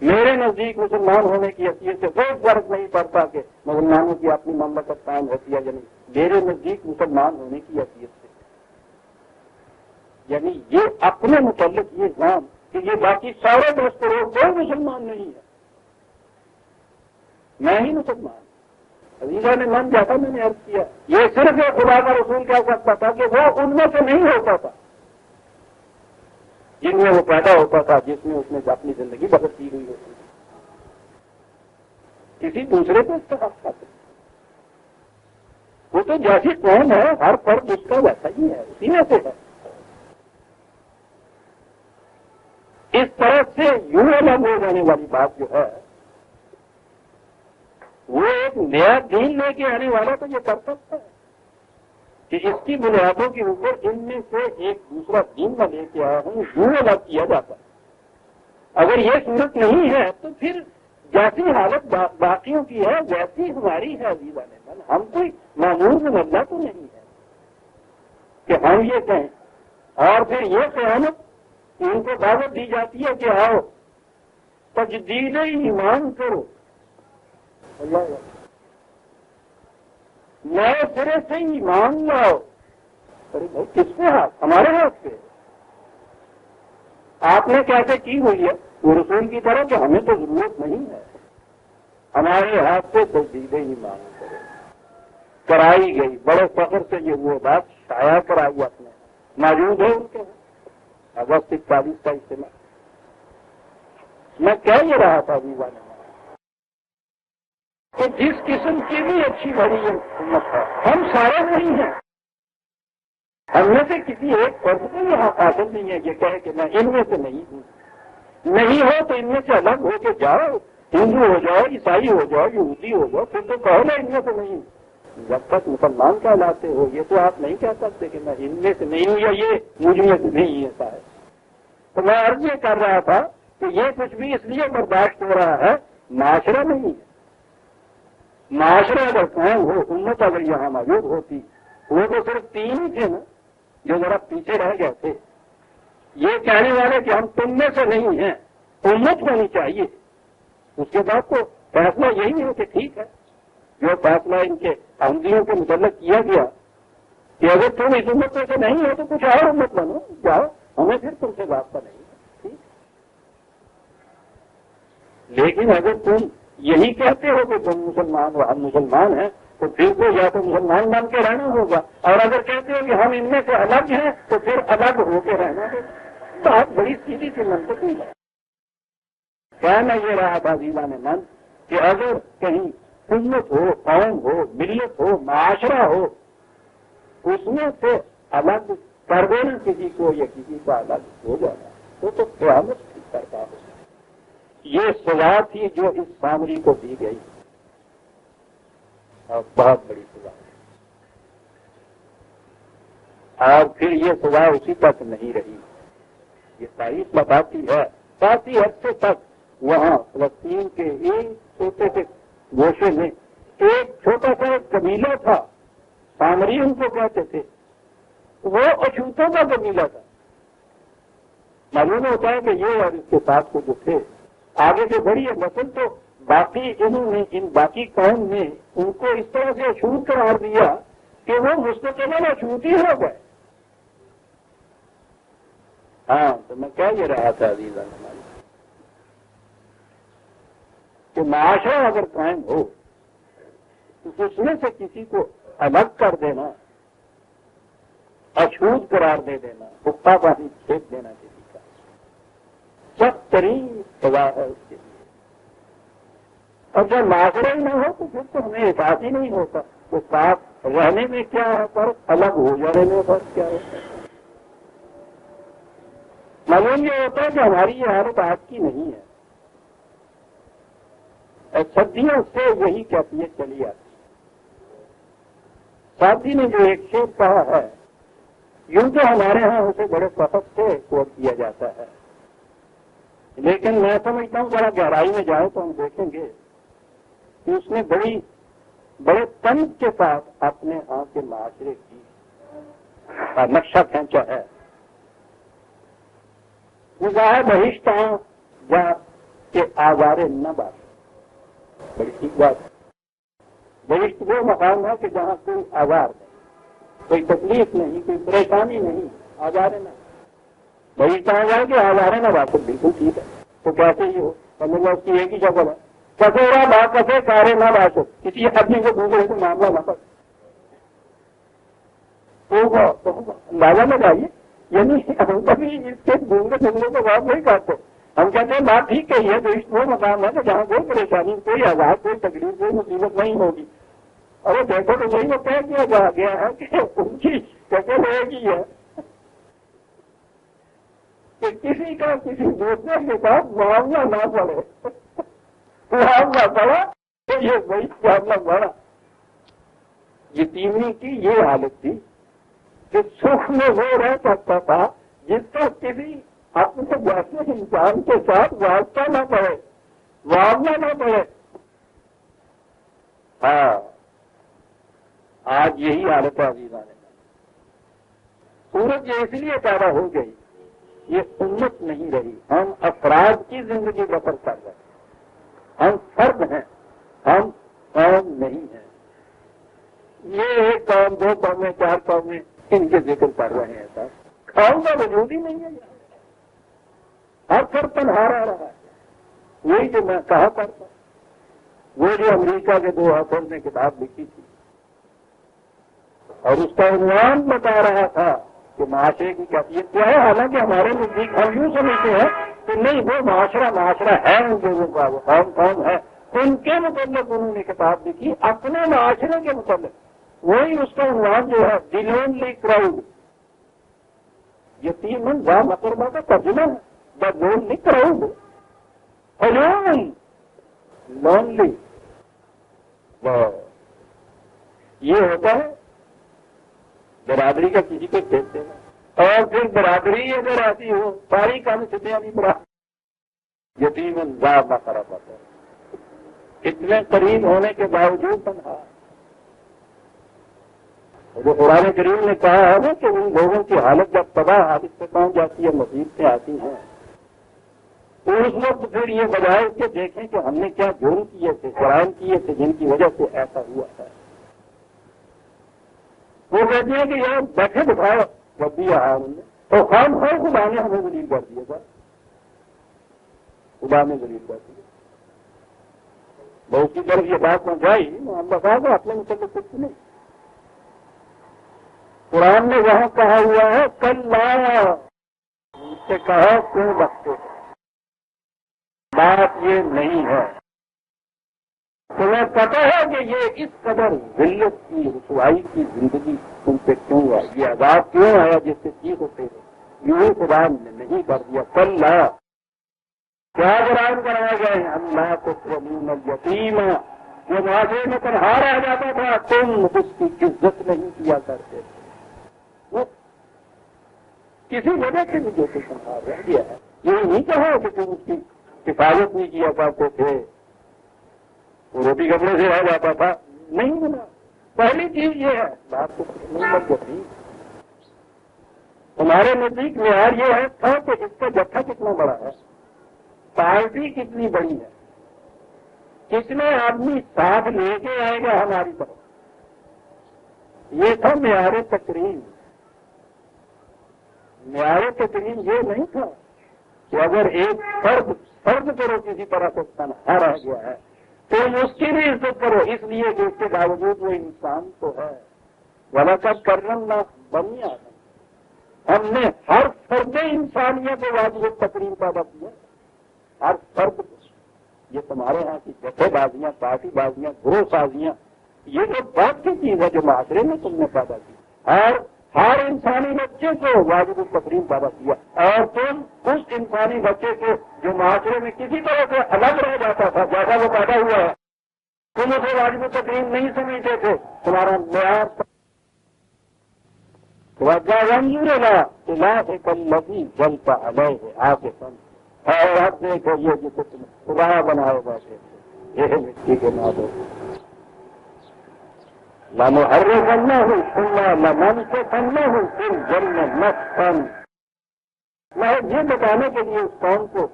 S1: میرے نزدیک مسلمان ہونے کی حیثیت سے کوئی فرق نہیں پڑتا کہ مسلمانوں کی اپنی مملکت قائم ہوتی ہے یا نہیں. میرے نزدیک مسلمان ہونے کی حیثیت سے یعنی یہ اپنے متعلق یہ نام کہ یہ باقی سارے 10 کروڑ کوئی مسلمان نہیں ہے، میں ہی مسلمان۔ عزیزہ نے من جاتا میں نے عرض کیا یہ صرف ایک خدا کا رسول کہہ سکتا تھا کہ وہ ان میں سے نہیں ہوتا تھا جن میں وہ پیدا ہوتا تھا، جس میں اس نے اپنی زندگی بسر کی ہوئی ہوتی تھی، کسی دوسرے کو استحق کرتے۔ وہ تو جیسی قوم ہے ہر فرد اس کا ویسا ہی ہے، اسی میں سے ہے۔ اس طرح سے یوں الگ ہو جانے والی بات جو ہے، وہ ایک نیا دین لے کے آنے والا تو یہ کر سکتا ہے کہ اس کی بنیادوں کے اوپر ان میں سے ایک دوسرا دین میں لے کے آیا ہوں، یوں الگ کیا جاتا ہے۔ اگر یہ صورت نہیں ہے تو پھر جیسی حالت باقیوں کی ہے ویسی ہماری ہے عزیزہ نے من۔ ہم کوئی معمول من اللہ تو نہیں ہے کہ ہم یہ کہیں اور پھر یہ قیامت ان کو دعوت دی جاتی ہے کہ آؤ تجدید ایمان کرو، اللہ نئے سرے سے ایمان لاؤ۔ ارے بھائی کس پہ ہاتھ؟ ہمارے ہاتھ پہ آپ نے کیسے کی ہوئی ہے وہ رسول کی طرح کہ ہمیں تو ضرورت نہیں ہے، ہمارے ہاتھ سے تجدید ایمان کرو کرائی گئی۔ بڑے فخر سے یہ وہ بات شائع کرائی اپنے موجود ہے ان کے اگست 41 کا اجتماع۔ میں کہہ یہ رہا تھا ویزا نے کہ جس قسم کی بھی اچھی بڑی امت ہے ہم سارے نہیں ہیں، ہم میں سے کسی ایک فرد کو یہاں حاصل نہیں ہے یہ کہے کہ میں ان میں سے نہیں ہوں۔ نہیں ہو تو ان میں سے الگ ہو کے جاؤ، ہندو ہو جاؤ، عیسائی ہو جاؤ، یہودی ہو جاؤ، پھر تو کہو میں ان میں سے نہیں ہوں۔ جب تک مسلمان کہلاتے ہو یہ تو آپ نہیں کہہ سکتے کہ میں ان میں سے نہیں ہوں یا یہ مجھ میں سے نہیں ایسا ہے۔ تو میں عرض یہ کر رہا تھا کہ یہ کچھ بھی اس لیے برداشت ہو رہا ہے، معاشرہ نہیں ہے۔ معاشرہ اگر قائم ہو، امت اگر یہاں موجود ہوتی، وہ تو صرف 3 ہی تھے نا جو ذرا پیچھے رہ گئے تھے۔ یہ کہنے والے کہ ہم تم میں سے نہیں ہیں، امت ہونی چاہیے۔ اس کے بعد تو فیصلہ یہی ہے کہ ٹھیک ہے جو فیصلہ ان کے احمدیوں کے متعلق کیا گیا کہ اگر تم اس امت میں سے نہیں ہو تو کچھ اور امت بنو، جاؤ، ہمیں پھر تم سے واسطہ نہیں ہے، ٹھیک۔ لیکن اگر تم یہی کہتے ہو کہ تم مسلمان ہو، ہم مسلمان ہیں، تو پھر تو یا تو مسلمان بن کے رہنا ہوگا، اور اگر کہتے ہو کہ ہم ان میں سے الگ ہیں تو پھر الگ ہو کے رہنا ہوگا۔ بات بڑی سیدھی سی منطقی ہے۔ کہنا یہ رہا تھا عزیزان من کہ اگر کہیں امت ہو، قوم ہو، ملت ہو، معاشرہ ہو، اس میں سے الگ کر دینا کسی کو یا کسی کا الگ ہو جانا تو قیامت کی سرکار ہو۔ یہ سزا تھی جو اس سامری کو دی گئی، اور بہت بڑی سزا ہے۔ اور پھر یہ سزا اسی تک نہیں رہی، یہ تاریخ بتاتی ہے کافی عرصے تک وہاں فلسطین کے ایک چھوٹے سے گوشے میں ایک چھوٹا سا ایک قبیلہ تھا، سامری ان کو کہتے تھے، وہ اچھوتوں کا قبیلہ تھا۔ معلوم ہوتا ہے کہ یہ اور اس کے ساتھ کو جو تھے آگے سے بڑی ہے نسل، تو باقی انہوں نے ان باقی قوم نے ان کو اس طرح سے اچھوت قرار دیا کہ وہ مستقل اچھوت ہی ہو گئے۔ ہاں تو میں کہہ یہ رہا تھا عزیزان ہماری کہ معاشرہ اگر قائم ہو تو اس میں سے کسی کو الگ کر دینا، اچھوت قرار دے دینا، حقہ پانی پھینک دینا کسی کا سخت ترین سزا ہے اس کے لیے۔ اور جب معاشرہ ہی نہ ہو تو پھر تو ہمیں احساس ہی نہیں ہوتا تو ساتھ رہنے میں کیا ہے فرق، الگ ہو جانے میں فرق کیا ہوتا ہے۔ معلوم یہ ہوتا ہے کہ ہماری یہ حالت آج کی نہیں ہے، صدیوں سے یہی کیفیت چلی آتی۔ ساتھی نے جو ایک شعر کہا ہے، یوں تو ہمارے ہاں اسے بڑے فخر سے کوٹ کیا جاتا ہے، لیکن میں سمجھتا ہوں ذرا گہرائی میں جائیں تو ہم دیکھیں گے کہ اس نے بڑے طنز کے ساتھ اپنے ہاں کے معاشرے کی نقشہ کھینچا ہے۔ نگاہ بہشت جا کے آزارے نہ بات، بڑی ٹھیک بات ہے۔ بہشت وہ مقام ہے کہ جہاں کوئی آزار نہیں، کوئی تکلیف نہیں، کوئی پریشانی نہیں، آزارے نہ۔ بھائی کہاں جائے کہ آ جا رہے ہیں نا بات بالکل ٹھیک ہے تو کیسے ہی ہو سمجھ اس کی ایک ہی شکل ہے کسورا با کسے کارے نہ باشد کسی آدمی کو دوسرے سے معاملہ نہ پڑے تو اندازہ لگائیے یعنی ہم کبھی اس کے گھومنے پھرنے کو بات نہیں کرتے ہم کہتے ہیں بات ٹھیک کہی ہے تو اس وہ مقام ہے کہ جہاں کوئی پریشانی کوئی آزاد کوئی تکلیف کوئی مصیبت نہیں ہوگی اور دیکھو تو وہی وہ طے کیا جا گیا ہے کہ ان کی شکل ایک ہی ہے کہ کسی کا کسی دوسرے کے ساتھ معاملہ نہ پڑے معاملہ پڑا تو یہ وہی معاملہ بڑا یتیمی کی یہ حالت تھی کہ سکھ میں وہ رہ سکتا تھا جس کا کسی اپنے جیسے انسان کے ساتھ واسطہ نہ پڑے معاملہ نہ پڑے ہاں آج یہی حالت ہے عزیزان سورج یہ اس لیے پیدا ہو گئی یہ امت نہیں رہی ہم افراد کی زندگی بسر کر رہے ہیں ہم فرد ہیں ہم قوم نہیں ہیں یہ ایک قوم دو قومیں چار قومیں ان کے ذکر کر رہے ہیں سر قوم کا وجود ہی نہیں ہے ہر فرد تنہا رہ رہا ہے وہی جو میں کہا کرتا وہ جو امریکہ کے دو ہاتھوں نے کتاب لکھی تھی اور اس کا عنوان بتا رہا تھا کہ معاشرے کی کیفیت کیا ہے حالانکہ ہمارے نزدیک ہم یوں سمجھتے ہیں کہ نہیں وہ معاشرہ ہے ان لوگوں کا وہ قوم ہے ان کے متعلق انہوں نے کتاب لکھی اپنے معاشرے کے متعلق وہی اس کا عنوان جو ہے دی لونلی کراؤڈ یتیمن وا مقربہ کا ترجمہ ہے دا لونلی کراؤڈ لونلی یہ ہوتا ہے برادری کا کسی کو دیکھ دینا اور پھر برادری اگر آتی ہو ساری کام سے یتیم انزاب نہ کرا پاتا ہے اتنے قریب ہونے کے باوجود تنہا جو قرآن کریم نے کہا ہے نا کہ ان لوگوں کی حالت جب تباہ حالت سے پہنچ جاتی ہے مصیبتیں آتی ہیں تو اس وقت پھر یہ بجائے کہ دیکھیں کہ ہم نے کیا جرم کیے تھے جرائم کیے تھے جن کی وجہ سے ایسا ہوا ہے وہ کہتے ہیں کہ یار بیٹھے بٹھاؤ جب بھی آیا انہوں نے تو خام خواہ خدا نے ہمیں ذلیل کر دیا تھا خدا نے ذلیل کر دیا بہت کی طرف یہ بات پہنچائی ہم بتا دو اپنے متعلق کچھ نہیں قرآن نے وہاں کہا ہوا ہے کل لایا ان سے کہا کیوں رکھتے ہو بات یہ نہیں ہے تمہیں پتہ ہے کہ یہ اس قدر ذلت کی رسوائی کی زندگی تم پہ کیوں آئی یہ عذاب کیوں آیا جس سے چیز ہوتے ہیں یوں خدا نے نہیں کر دیا کل لایا کیا جرائم کرائے گئے ہیں اللہ کو یتیم جو معاشرے میں تنہا رہ جاتا تھا تم اس کی عزت نہیں کیا کرتے تھے کسی وجہ سے بھی جو کچھ تنہا رہ گیا ہے یہ نہیں کہا کہ تم اس کی حفاظت نہیں کیا کرتے تھے وہ روٹی کپڑے سے رہ جاتا تھا نہیں بنا پہلی چیز یہ ہے بات کو نہیں لگ جاتی ہمارے نزدیک معیار یہ ہے تھا کہ اس کا جتھا کتنا بڑا ہے پارٹی کتنی بڑی ہے کتنے آدمی ساتھ لے کے آئے گا ہماری طرف یہ تھا معیار تقریم معیار تقریم یہ نہیں تھا کہ اگر ایک فرد کرو کسی طرح سے تنہا رہ گیا ہے تو اس کی بھی عزت کرو اس لیے کہ اس کے باوجود وہ انسان تو ہے وَلَقَدْ كَرَّمْنَا بَنِي آدَمَ ہم نے ہر فرد انسانیت کو واجب تقریم پیدا کیا ہر فرد یہ تمہارے ہاں کی جتھے بازیاں پارٹی بازیاں گروہ سازیاں یہ تو بات کی چیز ہے جو معاشرے میں تم نے پیدا کی اور ہر انسانی بچے کو واجب التقریم پیدا کیا اور تم اس انسانی بچے کو جو معاشرے میں کسی طرح سے الگ رہ جاتا تھا جیسا وہ پیدا ہوا ہے تم اسے واجب التقریم نہیں سمجھتے تھے تمہارا معیار کلّی جلتا علیہ آ کے سن اور اب دیکھو یہ جسے تم خدا بنائے بیٹھے یہ مٹی کے نادو لانو ہر بننا ہوں سننا لمن سے بننا ہوں پھر جنم مت فن میں یہ بتانے کے لیے اس قوم کو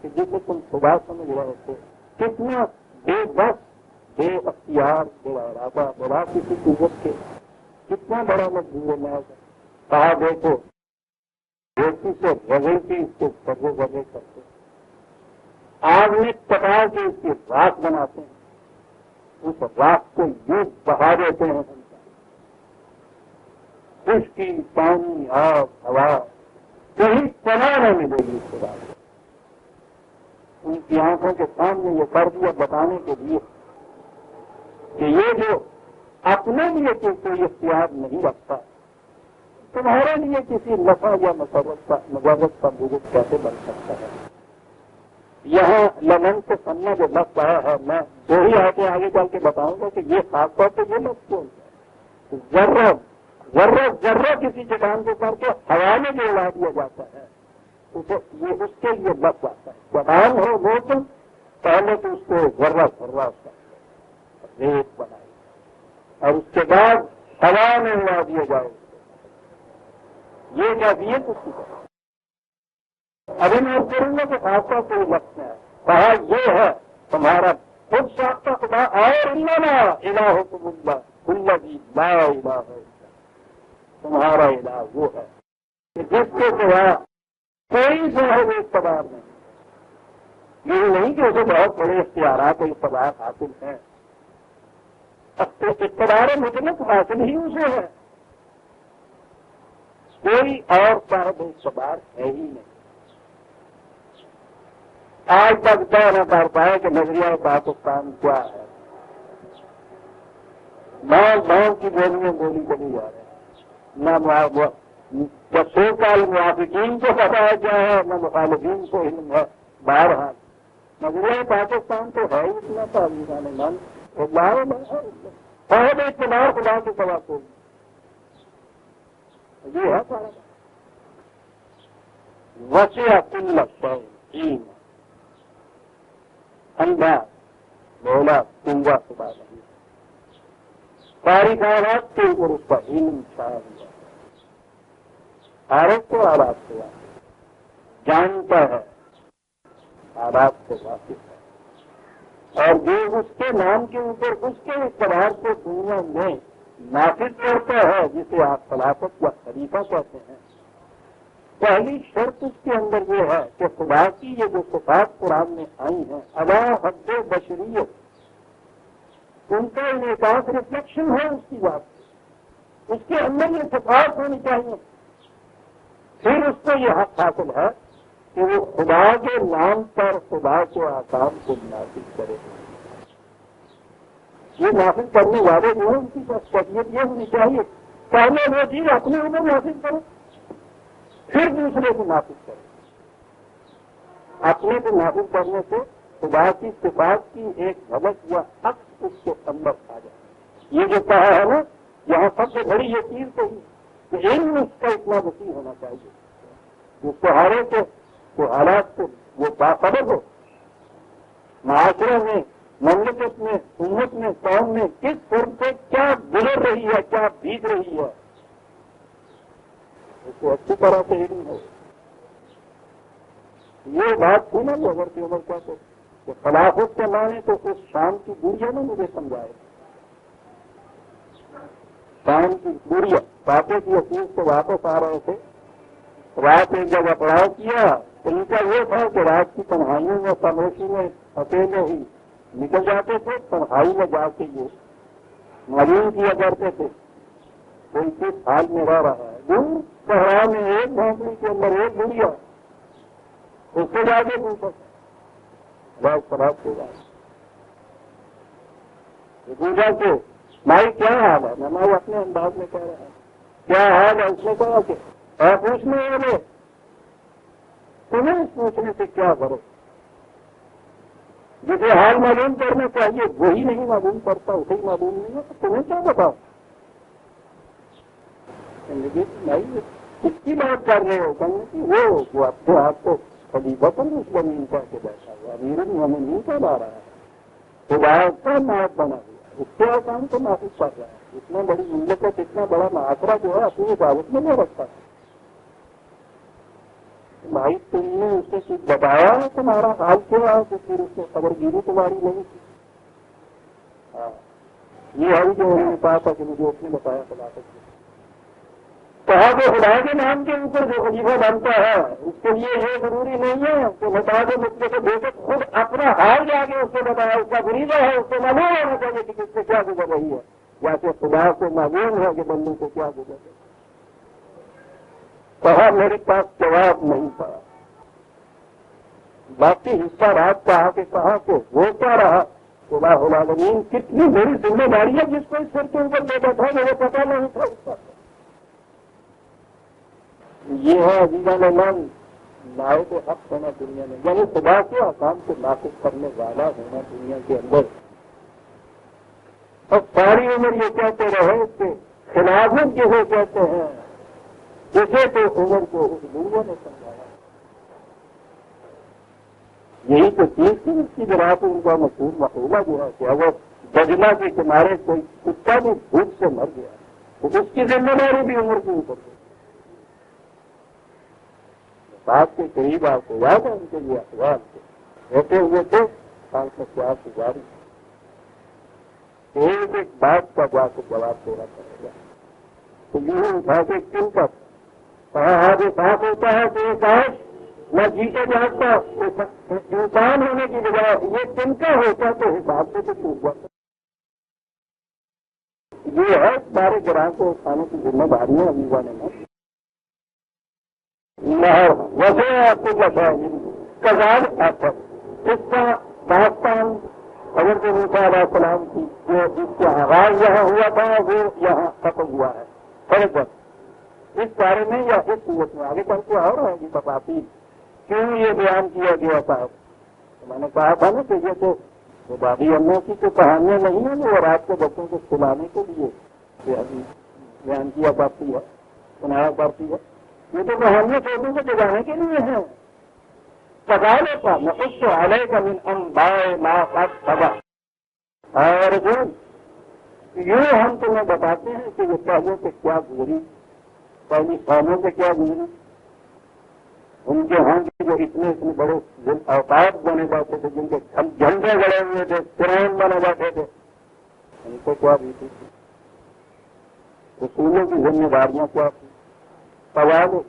S1: کہ جسے تم خدا سمجھ رہے تھے کتنا بے بس بے اختیار بے ارادہ بڑا کسی قوت کے کتنا بڑا مجبور ہے کہا دیکھو بیٹی سے رگڑتی اس کے سرے برے کرتے ہیں، آگ میں پکا کے اس کی راکھ بناتے ہیں، اس راکھ کو یوں بہا دیتے ہیں، خشکی پانی آگ ہوا کہیں پناہ نہ ملے گی اس کے بعد۔ ان کی آنکھوں کے سامنے یہ کر دیا بتانے کے لیے کہ یہ جو اپنے لیے کوئی اختیار نہیں رکھتا، تمہارے لیے کسی نفع یا مسرت کا بزرگ کیسے بن سکتا ہے؟ یہاں لمن سے سننا جو لفظ آیا ہے، میں دو ہی آتے آگے چل کے بتاؤں گا کہ یہ خاص طور پہ یہ لفظ کون ہے؟ ذرہ ذرہ ذرہ کسی چٹان کو کر کے ہوا میں جو اڑا دیا جاتا ہے اسے یہ اس کے لیے لفظ آتا ہے۔ چٹان ہو وہ تو پہلے تو اس کو ذرہ ذرہ اس کا ریت بنائے اور اس کے بعد ہوا میں اڑا دیا جائے، یہ کیفیت اس کی ہے۔ ابھی میں کروں گا کہ خاص طور پہ لفظ ہے، کہا یہ ہے تمہارا خود ساختہ خدا اور الہکم اللہ الذی لا الہ الا اللہ، تمہارا الہ وہ ہے کہ جس کے سوا کوئی صاحب اقتدار نہیں۔ یہ نہیں کہ اسے بہت بڑے اختیارات و اقتدار حاصل ہیں، اقتدار مطلق حاصل ہی اسے ہے، کوئی اور صاحب اقتدار ہے ہی نہیں۔ آج تک طے نہ کر پائے کہ نظریہ پاکستان کیا ہے، گاؤں کی بولی میں بولی چلی جا رہے ہیں، نہ سو سال موافقین کو پتا ہے کیا ہے، نہ مخالفین کو علم ہے۔ بہرحال نظریہ پاکستان تو ہے ہی اتنا تعلیم من صاحب اقتدار خدا کے سوا کو یہ ہے سارا وسیع کل شیء اندھا بولا کنگا خدا نہیں، ساری کائنات کے اوپر اس کا علم چھایا ہوا، عارف کو آلات سے واقف جانتا ہے، آلات سے واقف ہے، اور جو اس کے نام کے اوپر اس کے اقتدار کو دنیا میں نافذ کرتا ہے، جسے آپ خلافت یا خلیفہ کہتے ہیں، پہلی شرط اس کے اندر یہ ہے کہ خدا کی یہ جو صفات قرآن میں آئی ہیں ادا حد بشریت، ان کا انعکاس ریفلیکشن ہے اس کی بات، اس کے اندر یہ صفات ہونی چاہیے، پھر اس کو یہ حق حاصل ہے کہ وہ خدا کے نام پر خدا کے احکام کو نافذ کرے۔ یہ نافذ کرنے والے جو ہیں ان کی شخصیت یہ ہونی چاہیے پہلے وہ چیز اپنے اوپر نافذ کرے، پھر دوسرے کو نافذ کرے۔ اپنے کو نافذ کرنے سے خدا کی صفات کی ایک جھلک یا عکس اس کے اندر آ جائے۔ یہ جو کہا ہے نا، یہاں سب سے بڑی یہ چیز کہی کہ علم اس کا اتنا وسیع ہونا چاہیے، اس کو ہارے کو حالات کو وہ باخبر ہو، معاشرے میں، مملکت میں، امت میں، قوم میں کس فرم سے کیا گزر رہی ہے، کیا بیت رہی ہے، اس کو اچھی طرح سے علم ہو۔ یہ بات تھی نا جو عمر کی عمر کا تو کہ خلافت کے معنی تو اس شام کی گڑیا نے مجھے سمجھایا، شام کی گڑیا پاپے کی حقیق سے واپس آ رہے تھے، رات ایک جگہ پڑاؤ کیا، ان کا یہ تھا کہ رات کی تنہائیوں میں خاموشی میں اکیلے ہی نکل جاتے تھے، تنہائی میں جا کے یہ معلوم کیا کرتے تھے کوئی کس حال میں رہ رہا ہے، دور صحرا میں ایک جھونپڑی کے اندر ایک گڑیا، اس سے جا کے پوچھا بہت خراب ہو گا، پوچھا کہ بھائی کیا حال ہے، میں اپنے انداز میں کہہ رہا ہوں کیا حال ہے، اس نے کہا کہ پوچھنے والے تمہیں اس پوچھنے سے کیا کرو، جسے حال معلوم کرنا چاہیے وہی نہیں معلوم کرتا، اسے ہی معلوم نہیں ہے تو تمہیں کیا بتاؤ؟ بھائی کس کی بات کر رہے ہو؟ کہنے کہ وہ اپنے آپ کو خلیفہ پر مسلمین کہہ کے بیٹھا ہوا امیر المومنین کا لا رہا ہے، خدا کا نائب بنا ہوا، اس کے کام کو نافذ کر رہا ہے، اتنا بڑی مملکت اتنا بڑا معاشرہ جو ہے اپنی حفاظت میں نہیں رکھتا۔ بھائی تم نے اسے کچھ بتایا تمہارا حال کیا ہے کہ پھر اس نے خبرگیری تمہاری نہیں کی؟ یہ حال جو انہوں نے کہا تھا کہ مجھے اس نے بتایا خلافت کو، تو کہا کہ خدا کے نام کے اوپر جو خلیفہ بنتا ہے اس کے لیے یہ ضروری نہیں ہے کہ متعد مسئلے کو دے کے خود اپنا حال جا کے اس کو بتایا، اس کا فریضہ ہے، اس کو معلوم ہونا چاہیے کہ کس سے کیا گزر رہی ہے، یا کہ خدا کو معلوم ہے کہ بندوں کو کیا گزر رہی ہے۔ کہا میرے پاس جواب نہیں تھا، باقی حصہ رات کا آ کے کہا کہ وہ کیا رہا خدا العالمین کتنی بڑی ذمہ داری ہے جس کو اس سر کے اوپر دے بیٹھا مجھے پتا نہیں تھا اس کا۔ یہ ہے عزیزان من لائق حق ہونا دنیا میں، یعنی خدا کے احکام کو نافذ کرنے والا ہونا دنیا کے اندر۔ اور ساری عمر یہ کہتے رہے کہ خلافت جسے کہتے ہیں جسے تو عمر کو اس لوگوں نے سمجھایا، یہی تو چیز تھی اس کی بنا پہ ان کا مشہور مقولہ جو ہے کہ اگر دجلہ کے کنارے کوئی کتا بھی بھوک سے مر گیا تو اس کی ذمہ داری بھی عمر کے اوپر ہے۔ بات کے قریب آپ کو یاد ہے ان کے لیے اخبار کے بیٹھے ہوئے تھے سال کا پیاس گزاری، ایک ایک بات کا جا کے جواب دینا پڑے گا، تو یوں اٹھا کے کن کا کہا آگے صاف ہوتا ہے کہ یہ کاش میں جیتے جاتا انسان ہونے کی بجائے یہ کن کا ہوتا تو حساب سے تو ٹوٹ جاتا۔ یہ ہے سارے گراہ کو اٹھانے کی ذمہ داریاں امیزا نے ویسے آپ کو کزال آتا اس کا داستان حضرت موسیٰ علیہ السلام کی جو اس کا آغاز یہاں ہوا تھا وہ یہاں ختم ہوا ہے۔ فرق اس بارے میں یا اس صورت میں آگے چل کے اور ہے گی تفاصیل کیوں یہ بیان کیا گیا تھا۔ تو میں نے کہا تھا نا کہ یہ تو دادی اماں کی تو کہانیاں نہیں ہیں جو رات کے بچوں کو سلانے کے لیے بیان کیا کرتی ہے، سنایا کرتی ہے، یہ تو کہانیاں چھوٹوں کو جگانے کے لیے ہیں۔ سگالے کا نقص علیہ کا من انباء ما قد سبق، اور یوں ہم تمہیں بتاتے ہیں کہ یہ پہلے سے کیا گزری، پہلی قوموں سے کیا گزری، ان کے ہاں کی جو اتنے بڑے اوقات بنے جاتے تھے، جن کے جھنڈے گڑے ہوئے تھے، فرعون بنے جاتے تھے، ان کو کیا بیتی تھی، رسولوں کی ذمہ داریاں کیا تھی، سوال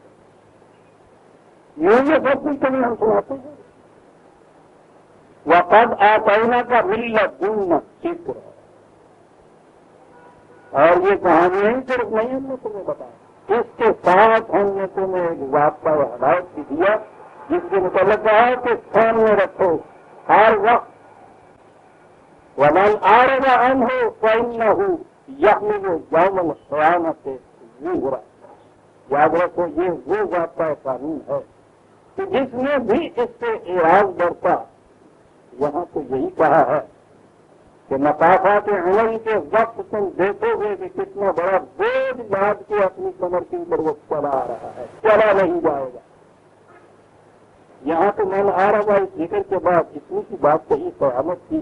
S1: یوں یہ سب کچھ تمہیں ہم سناتے ہیں۔ وقد آتینا کا من لدنا ذکر، اور یہ کہانیاں ہی صرف نہیں ہم نے تمہیں بتایا، اس کے ساتھ ہم نے تمہیں ایک ضابطہ و ہدایت بھی دیا جس کے متعلق کہا کہ سامنے رکھو ہر وقت، ومن اعرض عنہ فانہ یحمل یوم القیامۃ وزرا، یاد رکھو یہ وہ ضابطہ قانون ہے کہ جس نے بھی اس سے اعراض برتا، یہاں تو یہی کہا ہے کہ مقافات عمل کے وقت تم دیکھو گے کہ کتنا بڑا بوجھ لاد کے اپنی کمر کے اوپر وہ چلا آ رہا ہے، چلا نہیں جائے گا۔ یہاں تو من آ رہا ہے اس ذکر کے بعد اتنی سی بات کہی قیامت کی،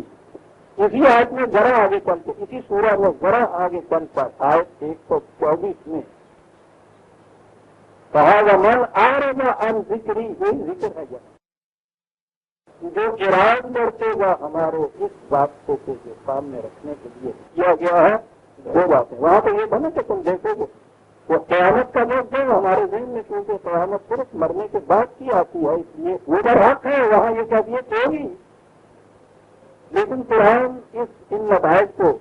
S1: اسی آیت میں ذرا آگے چل کے، اسی سورہ میں ذرا آگے چل کر آیت 124 میں کہا ومن اعرض عن ذکری، وہی ذکر ہے جہاں جو اعراض کرتے گا ہمارے اس بات کو جو سامنے رکھنے کے لیے کیا گیا ہے، دو باتیں وہاں تو یہ تھا نا کہ تم دیکھو گے وہ قیامت کا لفظ ہے ہمارے ذہن میں، کیونکہ قیامت صرف مرنے کے بعد کی آتی ہے، اس لیے وہ در حق ہے وہاں یہ کیفیت ہوگی، لیکن قرآن ان نتائج کو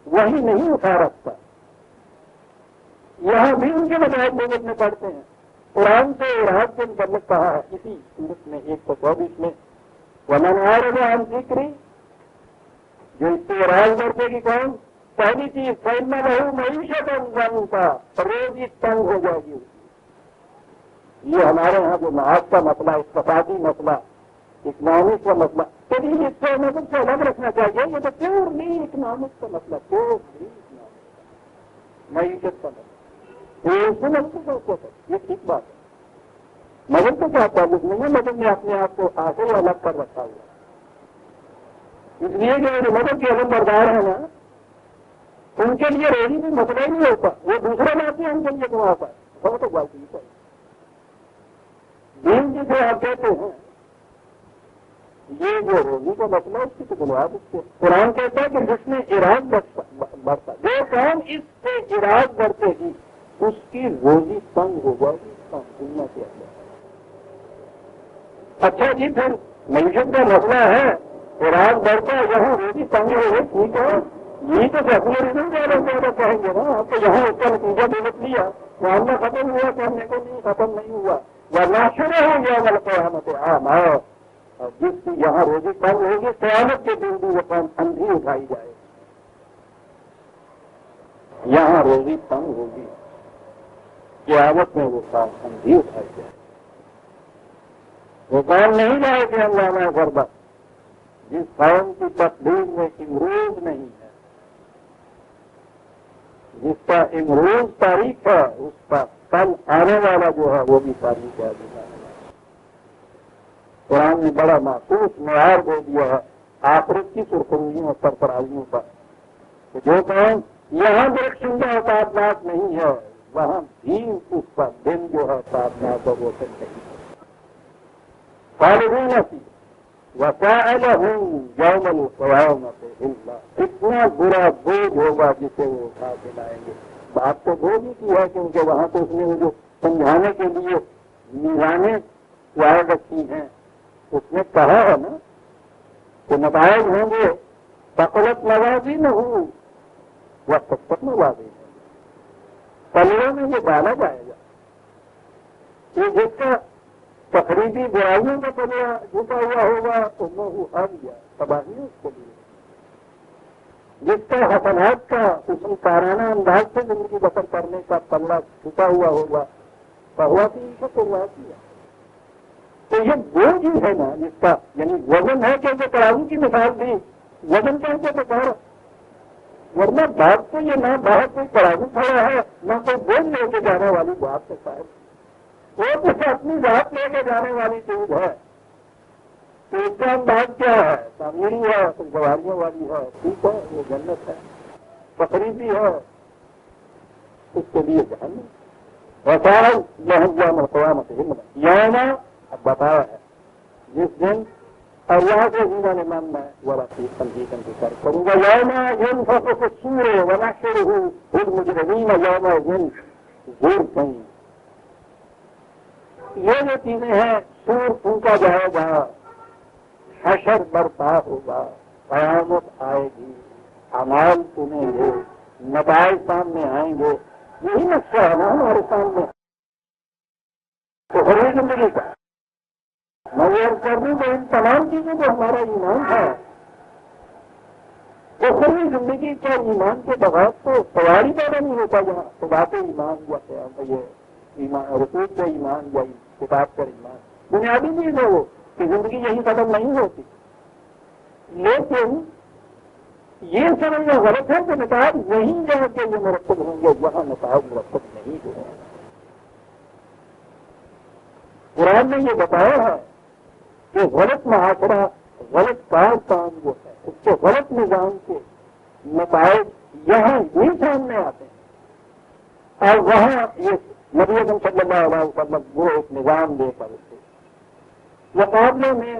S1: وہی نہیں اٹھا رکھتا، یہاں بھی ان کے نتائج لوگ میں پڑھتے ہیں۔ قرآن سے اعراض کے متعلق کہا ہے اسی صورت میں 124 میں ومن اعرض عن ذکری، جو اس سے اعراض کرتے کہ کون، پہلی چیز فإن لہ معیشۃ ضنکا، روزی تنگ ہو جائے گی۔ یہ ہمارے ہاں جو معاش کا مسئلہ، اقتصادی مسئلہ، اکنامکس کا مسئلہ، لیکن اس سے ہمیں کچھ الگ رکھنا چاہیے، یہ تو پیور نہیں اکنامکس کا مسئلہ، پیور معیشت کا مسئلہ، یہ ٹھیک بات ہے، مگر تو کیا تعلق نہیں ہے، مگر نے اپنے آپ کو آگے الگ کر رکھا ہوا، اس لیے کہ جو مدد کے علم بردار ہیں نا ان کے لیے روزی بھی مسئلہ ہی نہیں ہوتا، وہ دوسرے لاتے ہیں ان کے لیے کما پائے، بہت تو بات نہیں ہے۔ دین جسے آپ کہتے ہیں یہ جو روزی کا مسئلہ اس کی تو بنیاد اس کو قرآن کہتا ہے کہ جس نے اعراض برتا، جو کام اس سے اعراض برتے گی اس کی روزی تنگ ہو جائے گی دنیا کے اندر۔ اچھا جی، پھر معیشت کا مسئلہ ہے، رات بھر کا یہاں روزی تنگ ہو گئی، ٹھیک ہے، یہ تو سیکولرزم زیادہ کہیں گے نا، آپ کو یہاں اس کا نتیجہ دیکھ لیا، معاملہ ختم ہوا، کرنے کو نہیں ختم نہیں ہوا، ورنہ شروع ہو گیا بل قیامت عام ہے، اور جس کی یہاں روزی تنگ ہوگی قیامت کے دن بھی وہ کام اندھی اٹھائی جائے، یہاں روزی تنگ ہوگی، قیامت میں وہ کام اندھی اٹھائی جائے، وہ کام نہیں جائے کہ علامہ غربہ جس قوم کی تقدیر میں امروز نہیں ہے، جس کا امروز تاریخ ہے، اس کا کل آنے والا جو ہے وہ بھی تاریخ ہے۔ قرآن نے بڑا محسوس معیار دے دیا ہے آخرت کی سرخرویوں اور سرفرازیوں کا، کہ جو قوم یہاں درخشندہ تعداد نہیں ہے وہاں بھی اس کا دن جو ہے تعداد وہ سے نہیں ہے۔ خالدین فی وسائلہم یوم القیامۃ الا، اتنا برا بوجھ ہوگا جسے وہ اٹھا کے لائیں گے۔ بات تو بوجھ ہی کی ہے کیونکہ وہاں تو اس نے جو سمجھانے کے لیے میزانیں قائم رکھی ہیں، اس نے کہا ہے نا کہ نتائج ہوں گے ثقلت موازینہ و خفت موازینہ، پلڑوں میں یہ ڈالا جائے گا کہ جس کا تقریبی برائیوں کا پلڑا جھکا ہوا ہوگا تو منہ آ گیا تباہی اس کو لیے، جس کا حسنات کا اس کارانہ انداز سے زندگی بسر کرنے کا پلڑا جھکا ہوا ہوگا بہوا کی ان کو کیا، تو یہ بوجھ ہی ہے نا جس کا، یعنی وزن ہے کہ جو ترازو کی مثال دی، وزن کہہ کے بتا، ورنہ بات تو یہ نہ باہر کوئی ترازو کھڑا ہے نہ کوئی بوجھ لے کے جانے والی بات ہے صاحب، وہ تو اپنی ذات لے کے جانے والی چیز ہے، تو اس کا انداز کیا ہے، تعمیری ہے، گواریوں والی ہے، ٹھیک ہے، وہ جنت ہے، تقریبی ہے، اس کے لیے جہنم، وسائل جہنم قیامت ہمت یوم، اب بتایا ہے جس دن اللہ کے جینا نے ماننا ہے وہ رکھی تنظیم کر کروں گا، یوم ينفخ في الصور ونحشره المجرمین یومئذ زرقا، یہ جو چیزیں ہیں، سور پھونکا جائے گا، حشر برپا ہوگا، قیامت آئے گی، اعمال سنیں گے، نتائج سامنے آئیں گے، یہی نقشہ ہے نا ہمارے سامنے تو ہر زندگی کا۔ میں یہ کر دوں کہ ان تمام چیزوں کو ہمارا ایمان ہے، اخروی زندگی کا ایمان کے بغیر تو سواری پیدا نہیں ہوتا، جہاں خدا کے ایمان یا یہ ایمان رسول کا ایمان یا کتاب کا ایمان بنیادی چیز ہے وہ کہ زندگی یہی ختم نہیں ہوتی، لیکن یہ سمجھنا غلط ہے کہ نتائج وہیں جہاں کے یہ مرتب ہوں گے وہاں نتائج مرتب نہیں ہوں گے۔ قرآن نے یہ بتایا ہے کہ غلط معاشرہ، غلط کام جو ہے اس کے غلط نظام کے نتائج یہاں ہی سامنے آتے ہیں، اور وہاں یہ نبی اکرم صلی اللہ علیہ وسلم وہ ایک نظام دے کر اسے مقابلے میں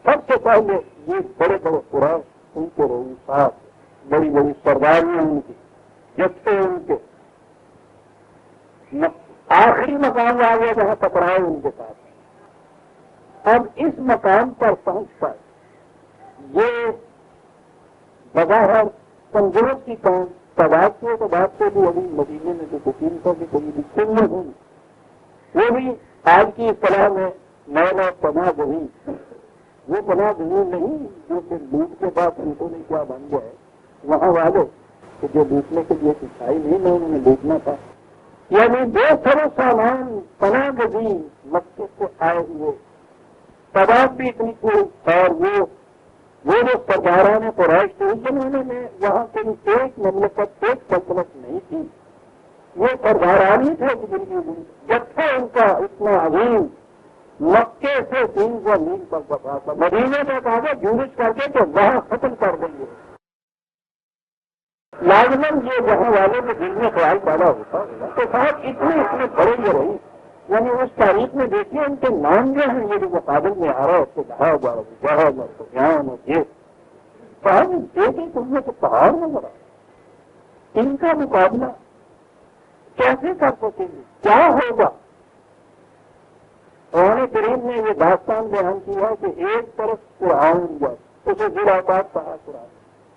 S1: سب سے پہلے یہ بڑے بڑے قرآن ان کے رؤساء، بڑی بڑی سرداریاں ان کی، جتھے ان کے آخری مقام آ گیا جہاں ٹکرائے ان کے ساتھ۔ اب اس مقام پر پہنچ کر یہ بظاہر کمزور کی قوم، تعداد کے اعتبار سے بھی ابھی مدینے میں جو 300 کی قریبی قلت ہوئی، وہ بھی آج کی اصطلاح میں نئے پناہ گزین، وہ پناہ گزین نہیں جو کہ لوٹ کے بعد ان کو نہیں کیا بن گئے وہاں والے کہ جو لوٹنے کے لیے سکھائی نہیں نہ انہوں نے لوٹنا تھا، یعنی بے سر و سامان پناہ گزین مکے سے آئے ہوئے، تعداد بھی اتنی تھی، اور وہ جو سرداران قریش تھے اس زمانے میں وہاں کوئی ایک مملکت، ایک سلطنت نہیں تھی، وہ سرداران ہی تھے کہ جب سے ان کا اتنا عظیم مکے سے 300 میل پر بسا تھا، مدینے تک آگے جورش کر کے تو وہاں ختم کر دیں گے، لازمن یہ جہاں والے کے دل میں خیال پیدا ہوتا تو صاحب اتنے بڑے یہ رہی، یعنی اس تاریخ میں دیکھیے ان کے نام جو ہیں یہ جو مقابل میں آ رہا ہے اس کو کہا ہوا جہاز اور سفیان اور یہ صاحب دیکھیں تم نے تو پہاڑ نظر آ ان کا مقابلہ کیسے کر سکیں گے؟ کیا ہوگا؟ قرآن کریم نے یہ داستان بیان کیا کہ ایک طرف قرآن ہوا، اسے دل آباد کہا قرآن،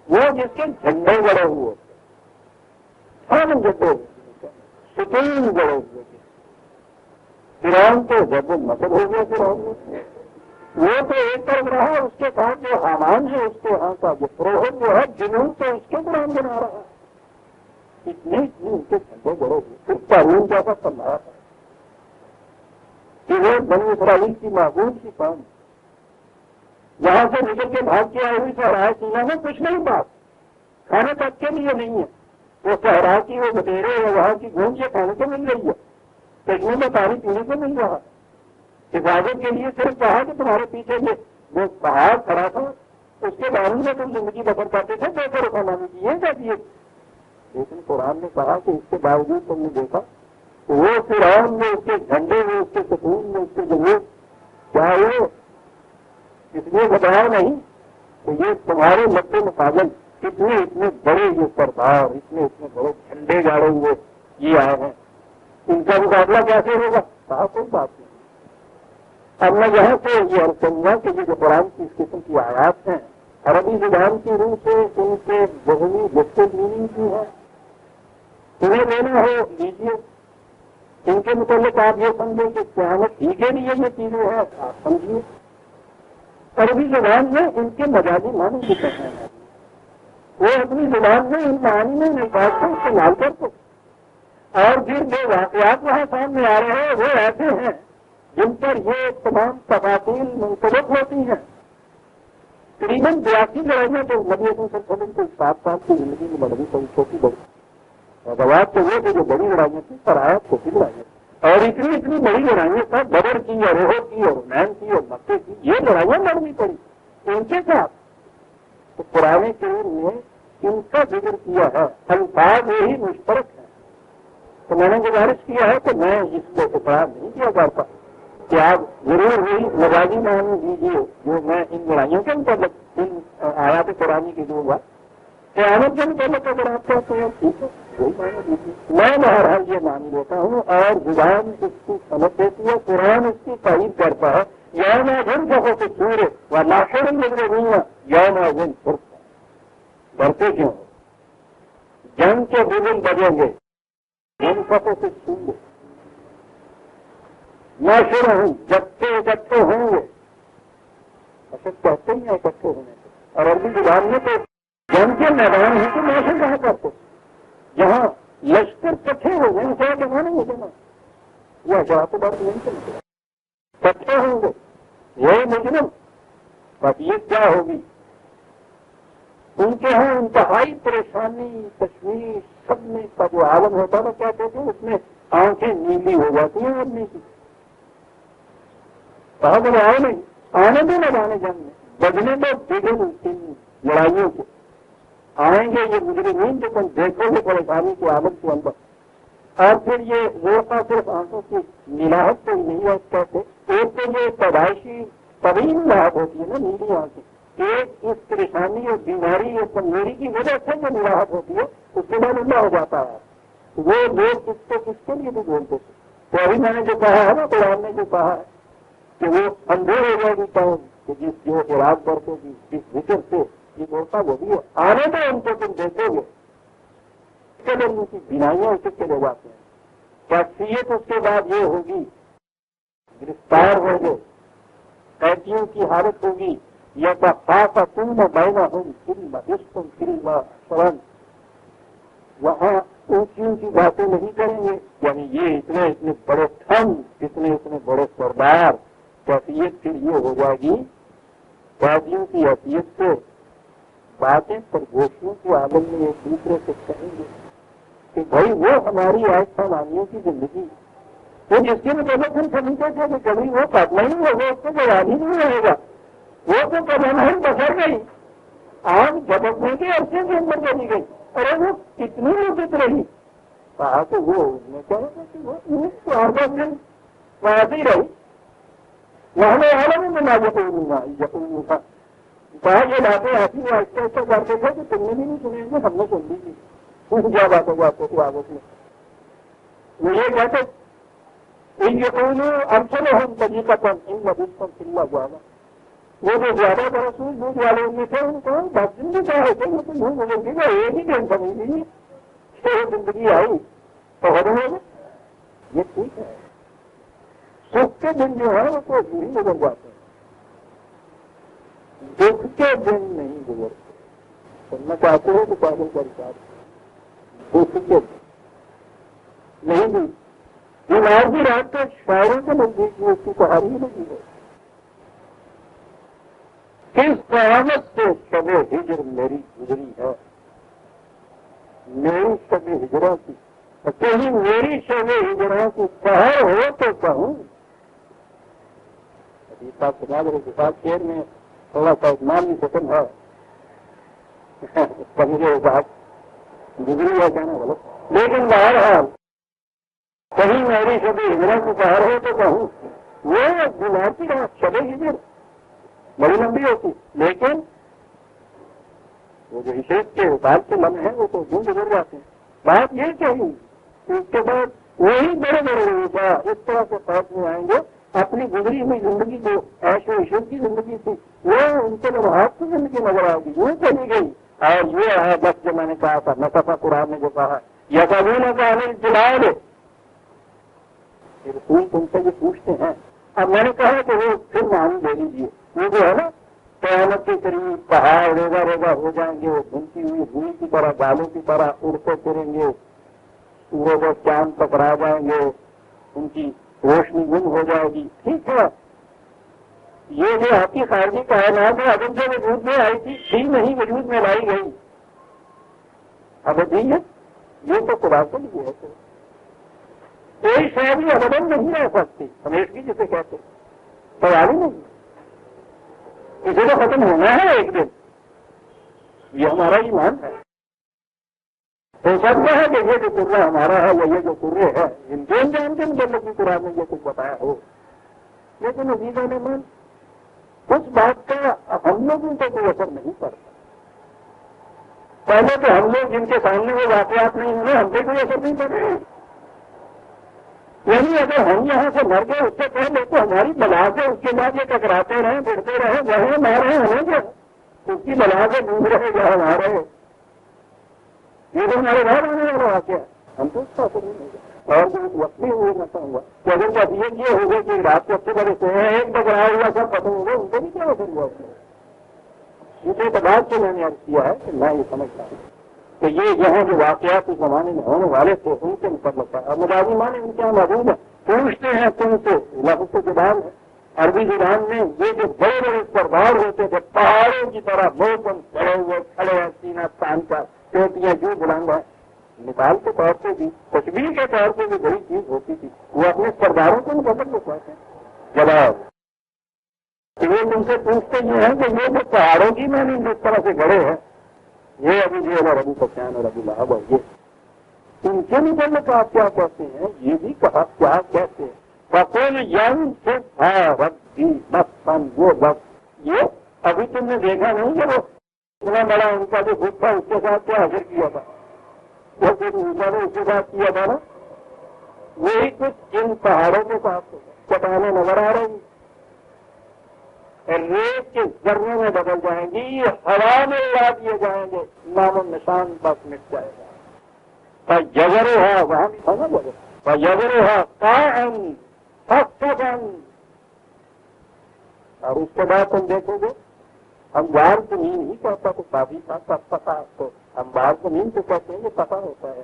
S1: وہ جس کے جھنڈے گڑے ہوئے ہم جدو ستون گڑے ہوئے تھے، قرآن تو جب مطلب ہو گیا قرآن میں، وہ تو ایک طرف رہا، اس کے ساتھ جو حامان ہے اس کے یہاں کا جو پروہت جو ہے جنون تو اس کے قرآن بنا رہا ہے، اتنے ان کے جھنڈے گڑے ہوئے، پھر قانون جیسا سنبھالا تھا کہ وہ بنی اسرائیل کی معبود کی قوم یہاں سے نکل کے بھاگ کے آئی ہوئی صحرائے سینا میں کچھ نہیں بات کھانے تک کے لیے نہیں ہے، وہ صحرا کی وہ بٹیرے یا وہاں کی گھوم یہ کھانے کو مل رہی ہے، پیشنے میں پانی پینے کو مل رہا، حفاظت کے لیے صرف کہا کہ تمہارے پیچھے جو وہ پہاڑ کھڑا تھا اس کے بارے میں تم زندگی بسر کرتے تھے، دیکھو رکھوانے کی یہ کیا دیے، لیکن قرآن نے کہا کہ اس کے باوجود تم نے دیکھا وہ فرعون میں اس کے جھنڈے میں اس کے سکون میں اس کے جمہور کیا وہ اس لیے بتایا نہیں کہ یہ تمہارے مد مقابل اتنے بڑے یہ سردار اتنے بڑے جھنڈے گاڑے ہوئے یہ آئے ہیں، ان کا مقابلہ کیسے ہوگا؟ کہا کوئی بات نہیں۔ اب میں یہاں سے یہ عرض کروں گا کہ یہ جو قرآن کی اس قسم کی آیات ہیں عربی زبان کی روح سے ان کے ذہنی گفتگو میننگ کی ہے، انہیں لینا ہو لیجیے، ان کے متعلق آپ یہ سمجھیں کہ قیامت ہی کے لیے یہ چیزیں ہیں آپ سمجھیے، عربی زبان میں ان کے مجازی معنی کی طرح ہیں، وہ اپنی زبان میں ان معانی میں نفاذ کا استعمال کرتے، اور پھر جو واقعات وہاں سامنے آ رہے ہیں وہ ایسے ہیں جن پر یہ تمام تفاصیل منطبق ہوتی ہیں۔ تقریباً 82 لڑائیاں تو نبی صلی اللہ علیہ وسلم کو 7 سال کی زندگی میں لڑی، کوئی چھوٹی بڑی روایت تو وہ تھی جو بڑی لڑائیاں تھیں، پر آیات چھوٹی لڑائیاں اور اتنی بڑی لڑائیاں تھا، بدر کی اور احد کی اور حنین کی اور مکے کی، یہ لڑائیاں لڑنی پڑی ان کے ساتھ۔ تو قرآن کریم نے ان کا ذکر کیا ہے، الفاظ یہی مشترک ہیں، تو میں نے گزارش کیا ہے کہ میں اس کو اقرار نہیں کیا کرتا کہ آپ ضرور ہی مزاجی معنی دیجیے جو میں ان لڑائیوں کے متعلق ان آیات قرآنی کی دوں گا، قیامت کے متعلق اگر آپ کہتے ہیں ٹھیک ہے وہی معنی دیجیے، میں بہرحال یہ معنی دیتا ہوں اور زبان اس کی سمجھ دیتی ہے، قرآن اس کی تائید کرتا ہے، یوم دن سفوں سے سورے و ناشر نظر ہوئی یوم دن فرق ڈرتے کیوں جنگ کے بزن بجیں گے، دن سفوں سے سورے ناشر ہوں جب سے اکٹھے ہوں گے، اصل کہتے ہی ہیں اکٹھے ہونے سے، اور عربی زبان میں تو جنگ کے میدان ہیں تو ناشر کہاں کرتے جہاں لشکر کٹھے ہو گئے اسے کہاں نہیں ہوگا یہ اشاعت بات نہیں چلتے کٹھے ہوں گے، یہی مجرم طبیعت کیا ہوگی، ان کے ہاں انتہائی پریشانی تشویش صدمے کا جو عالم ہوتا ہے کہتے تھے اس میں آنکھیں نیلی ہو جاتی ہیں آدمی کی، کہا کہ آئے نہیں آنے بھی نہ جانے جنگ میں بجنے تو بگن ان لڑائیوں کے آئیں گے یہ مجرمین جو تم دیکھو گے پریشانی کی عالم کے اندر، اور پھر یہ زور کا صرف آنکھوں کی ملاحت تو نہیں ہے کہتے، ایک تو یہ پیدائشی طویل ملاحت ہوتی ہے نا نیلی آنکھیں، ایک اس پریشانی اور بیماری اور کمزوری کی وجہ سے جو ملاحت ہوتی ہے اس کے بعد اللہ ہو جاتا ہے، وہ لوگ اس کو کس کے لیے بھی بولتے تھے، تو ابھی میں نے جو کہا ہے نا قرآن نے جو کہا ہے کہ وہ اندھیر ہو جائے گی قوم کہ جس جو اراد برتوں کی جس ذکر سے یہ بولتا وہ بھی ہے، آنے تو ان کو تم دیکھو گے اس کے لیے ان کی بینائیاں اسی کے لے جاتے ہیں، کیفیت اس کے بعد یہ ہوگی گرفتار ہوں گے، قیدیوں کی حالت ہوگی یا خاصا تم نہ بینا ہوں فلم رشتم فلم سرن، وہاں اونچی اونچی باتیں نہیں کریں گے، یعنی یہ اتنے بڑے تھم اتنے بڑے سردار، کیفیت پھر یہ ہو جائے گی قیدیوں کی حیثیت سے باتیں سرگوشیوں کے عالم میں ایک دوسرے سے کہیں گے کہ بھائی وہ ہماری آج سامانیوں کی زندگی وہ جس کے مطلب ہم سمجھتے تھے کہ کبھی وہ قدم نہیں ہوگا اس کو جواب ہی نہیں رہے گا، وہ تو قدم ہم بسر گئی آج جھپکنے کے عرصے کے اندر چلی گئی، ارے وہ کتنی مدت رہی، کہا کہ وہ میں کہہ رہا تھا کہ وہ 4 دن وہاں ہی رہی، وہاں میں عالم میں نہ یقین تھا، کہا یہ باتیں ایسی آہستہ آہستہ کرتے تھے کہ تم نے بھی نہیں سنیں گے ہم نے سن لی تھی، کیا باتیں جاتے تھے آگے میں وہ یہ کہتے ان یقینوں ارسلہم طریقۃ ان لبثتم فی اللہ جانا، وہ جو زیادہ برسول دودھ والے ان میں تھے ان کو 10 دن بھی چاہے تھے لیکن بھول گزرتی کا ایک ہی دن سمجھ لیجیے کہ زندگی آئی تو ختم ہو گئی. یہ ٹھیک ہے، سکھ کے دن جو ہے وہ تو نہیں گزر جاتے ہیں، دکھ کے دن نہیں گزرتے. سننا چاہتے ہو تو پاگل کا حساب دکھ کے دن نہیں دی. یہ آج بھی رات کے شاعروں کے نزدیک میں اس کی کہانی نہیں ہے. کس قیامت سے شب ہجر میری گزری ہے، میری شب ہجرا کی کہیں میری شب ہجرا کی سحر ہو تو کہوں. ابھی صاحب سنا میرے کے ساتھ شیر میں تھوڑا سا اتمان بھی ختم ہے، مجھے بات گزری ہے کہنا غلط، لیکن بہرحال کہیں میری شب ہجرا کی سحر ہو تو کہوں. وہ گزارتی ہے شب ہجر بڑی لمبی ہوتی، لیکن وہ جو عشرت کے حساب کے لمحے ہیں وہ تو دن گزر جاتے ہیں. بات یہ کہی اس کے بعد وہی بڑے بڑے روزہ اس طرح سے پاس میں آئیں گے اپنی گزری ہوئی زندگی جو عیش و عشرت کی زندگی تھی وہ ان کے لمحات کی زندگی نظر آئے گی، وہ چلی گئی. اور یہ ہے بس جو میں نے کہا تھا نصفہ قرآن نے جو کہا یا کبھی نہ کہا جلائے دے. رسول تم سے یہ پوچھتے ہیں. اب میں نے کہا کہ وہ پھر مان دے لیجیے، وہ جو ہے نا قیامت کے قریب پہاڑ ریگا ریگا ہو جائیں گے، وہ گھومتی ہوئی روئی کی طرح بالوں کی طرح اڑتے پھریں گے، سورج اور چاند پکڑا جائیں گے، ان کی روشنی گم ہو جائے گی. ٹھیک ہے، یہ جو آپ کی خارجی کائنات ہے ابھی سے وجود میں آئی تھی نہیں وجود میں لائی گئی اب ٹھیک ہے. یہ تو خدا کے لیے ہے، کوئی شاید بھی ابدن نہیں رہ سکتی ہمیشہ جسے کہتے سوال ہی نہیں. اسے تو ختم ہونا ہے ایک دن، یہ ہمارا ایمان ہے. ہو سکتا ہے کہ یہ جو قرہ ہمارا ہے یا یہ جو قرے ہے انجان کے مطلب کی قرآن نے یہ کچھ بتایا ہو، لیکن عزیزہ نے من اس بات کا ہم لوگوں کو کوئی اثر نہیں پڑتا. پہلے تو ہم لوگ جن کے سامنے وہ واقعات نہیں ہوئے ہم پہ کوئی اثر نہیں پڑ رہے. یعنی اگر ہم یہاں سے مر گئے اس سے پہلے تو ہماری بلا سے اس کے بعد یہ ٹکراتے رہے بڑھتے رہے وہیں مارے ہمیں کیا اس کی بلا سے ڈوب رہے جہاں ہمارے یہ تو ہمارے گھر آنے والا واقعہ ہم تو اس کا اثر نہیں ہوگا. اور جو وقت بھی ہوئے نہ ہوا کہ اگر طبیعت یہ ہوگا کہ رات کو اچھے بڑے سوئے ایک ٹکرایا ہوا سب ختم ہوگا ان کو بھی کیا اثر ہوا. اس اعتبار سے میں نے عرض کیا ہے کہ میں یہ سمجھتا ہوں کہ یہ یہاں جو واقعات اس زمانے میں ہونے والے تھے ان کے متعلق ہے. اور ملازمان ان کے یہاں موجود ہیں پوچھتے ہیں تم سے لفظ کی زبان ہے عربی زبان میں یہ جو بڑے بڑے سردار ہوتے تھے پہاڑوں کی طرح موسم کھڑے ہوئے کھڑے ہیں سینہ تان کا چوٹیاں جو بلند ہے مثال کے طور پہ بھی تشبیہ کے طور پہ بھی بڑی چیز ہوتی تھی وہ اپنے سرداروں کو مقدم کو کہتے ہیں. جواب یہ تم سے پوچھتے یہ ہیں کہ یہ جو پہاڑوں کی میں نے جس طرح سے گڑے ہیں یہ ابھی جو ہے ربی سفیان اور ربی لہب اور یہ ان کے متعلق آپ کیا کہتے ہیں یہ بھی کہا کیا کہتے ہیں فقول یم سے ربی بس وہ بس یہ ابھی تم نے دیکھا نہیں کہ وہ اتنا بڑا ان کا جو گروپ تھا اس کے ساتھ کیا حاضر کیا تھا وہ پھر اوپر نے اس کے ساتھ کیا تھا نا وہی کچھ ان پہاڑوں کے ساتھ چٹانیں نظر آ رہی ریت کے ذرے میں بدل جائیں گی ہوا میں اڑا دیے جائیں گے نام و نشان بس مٹ جائے گا. جگر ہے وہاں بھی تھا نا جگر جگر ہے قائم فقطن اور اس کے بعد تم دیکھو گے امبار زمین ہی کہتا تو کافی تھا سب پتا تو امبار زمین تو کہتے ہیں یہ پتا ہوتا ہے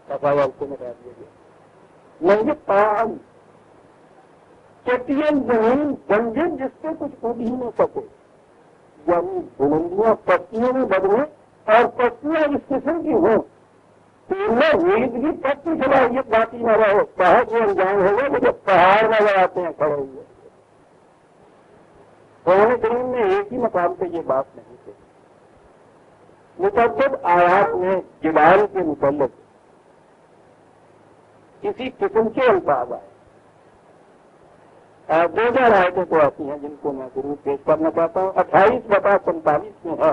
S1: پتا والے میں کہہ دیے گئے نہیں قائم چٹین زمین جنگل جس سے کچھ اڑ ہی نہ سکے یعنی بلندیاں پتیوں میں بدلیں اور پتیاں اس قسم کی ہوں میں ویدگی تک کی صلاحیت باقی نہ رہے بہت یہ انجام ہوگا کہ جب پہاڑ نظر آتے ہیں کھڑے ہوئے. قرآن کریم میں ایک ہی مقام پہ یہ بات نہیں تھی متعدد آیات میں جبال کے متعلق کسی قسم کے الفاظ آئے. 2000 آیتیں تو آتی ہیں جن کو میں ضرور پیش کرنا چاہتا ہوں. 28/45 میں ہے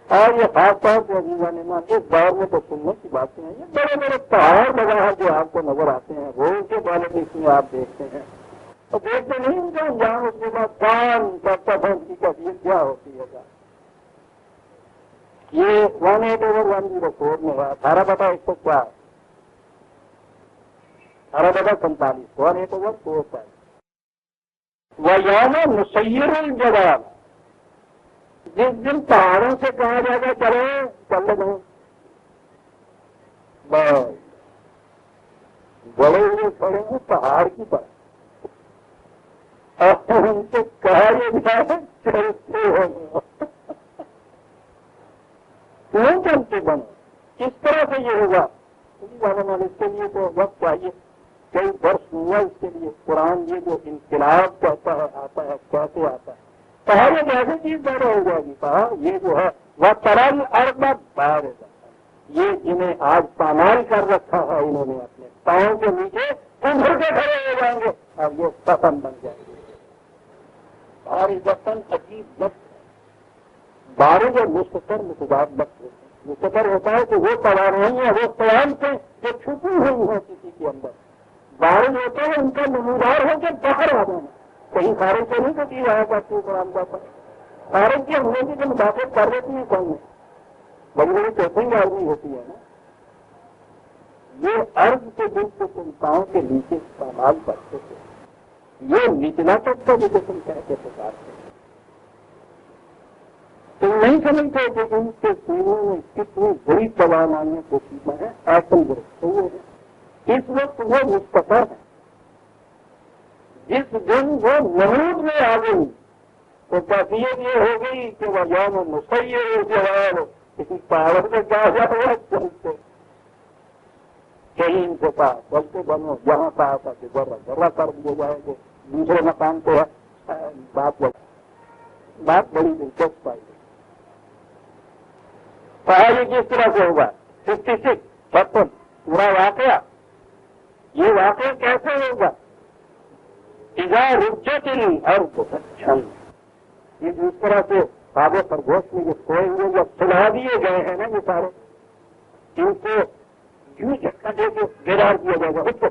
S1: اور یہ خاص طور پہ عزیزان ایمان اس دور میں تو سننے کی باتیں ہیں، یہ بڑے بڑے پہاڑ وغیرہ جو آپ کو نظر آتے ہیں وہ کے پالیٹکس میں آپ دیکھتے ہیں تو دیکھتے نہیں ان کا انجام اس کے بعد کام کرتا تھا ان کی کیفیت کیا ہوتی ہے گا۔ یہ 1/8/104 میں ہے 18/104 18/47 1/8/4 وَيَوْمَ نُسَيِّرُ الْجِبَالَ جس دن پہاڑوں سے کہا جائے گا چلے چل لیں بس بڑے ہوئے کھڑے ہیں پہاڑ کی طرح اور ان سے کہا یہ جائے چلتے ہو کیوں چلتے بنو کس طرح سے یہ ہوگا اس کے لیے تو وقت چاہیے، کئی برس ہوا اس کے لیے۔ قرآن یہ جو انقلاب کہتا ہے آتا ہے کیسے آتا ہے، کہا یہ ایسی چیز پیدا ہو جائے گی، کہا یہ جو ہے وہ ترل ارب باہر یہ جنہیں آج پامال کر رکھا ہے انہوں نے اپنے پاؤں کے نیچے ابھر کے کھڑے ہو جائیں گے اور یہ پسند بن جائیں گے۔ اور اس وطن عجیب وقت بارش اور مستقر متضاد وقت ہوتے ہیں۔ مستقر ہوتا ہے کہ وہ توانائی وہ قیام سے جو چھپی ہوئی ہے کسی کے اندر، بارش ہوتا ہے ان کا نمودار ہو کے باہر آ جانا، کہیں خارج سے نہیں کٹی رہا کرتی قرآن کا پر خارج کی انگریزی کی مدافعت کر لیتی ہے کون بڑی بڑی پیسنگ آدمی ہوتی ہے نا، یہ عرض کے دل سے تم پاؤں کے نیچے استعمال کرتے تھے، یہ نچلا تک کا بھی تم کہتے پکارتے تھے، تم نہیں سمجھتے کہ ان کے سینوں میں کتنی بڑی توانائیاں کوشیدہ ہیں ایٹم گرفتے ہوئے ہیں، اس وقت وہ مستقر ہے۔ جس دن وہ نمود میں آ گئی تو کیفیت یہ ہو گئی کہ وہ یوم مسیر جواب کسی پہاڑوں سے کہا جائے چلتے کہیں ان سے کہا چلتے بنو جہاں کہا تھا کہ ذرا کر دیے جائے گے دوسرے مکان پہ ہے بات بڑی دلچسپ پائی گئی۔ کہا یہ کس طرح سے ہوگا 56 56 پورا واقعہ، یہ واقعہ کیسے ہوگا؟ اذا رجت الارض رجا، یہ جس طرح سے کعبے خرگوش میں جو سوئے ہوئے جب سلا دیے گئے ہیں نا یہ سارے، ان کو یوں جھٹکا دے کے گرار دیا جائے گا اس کو،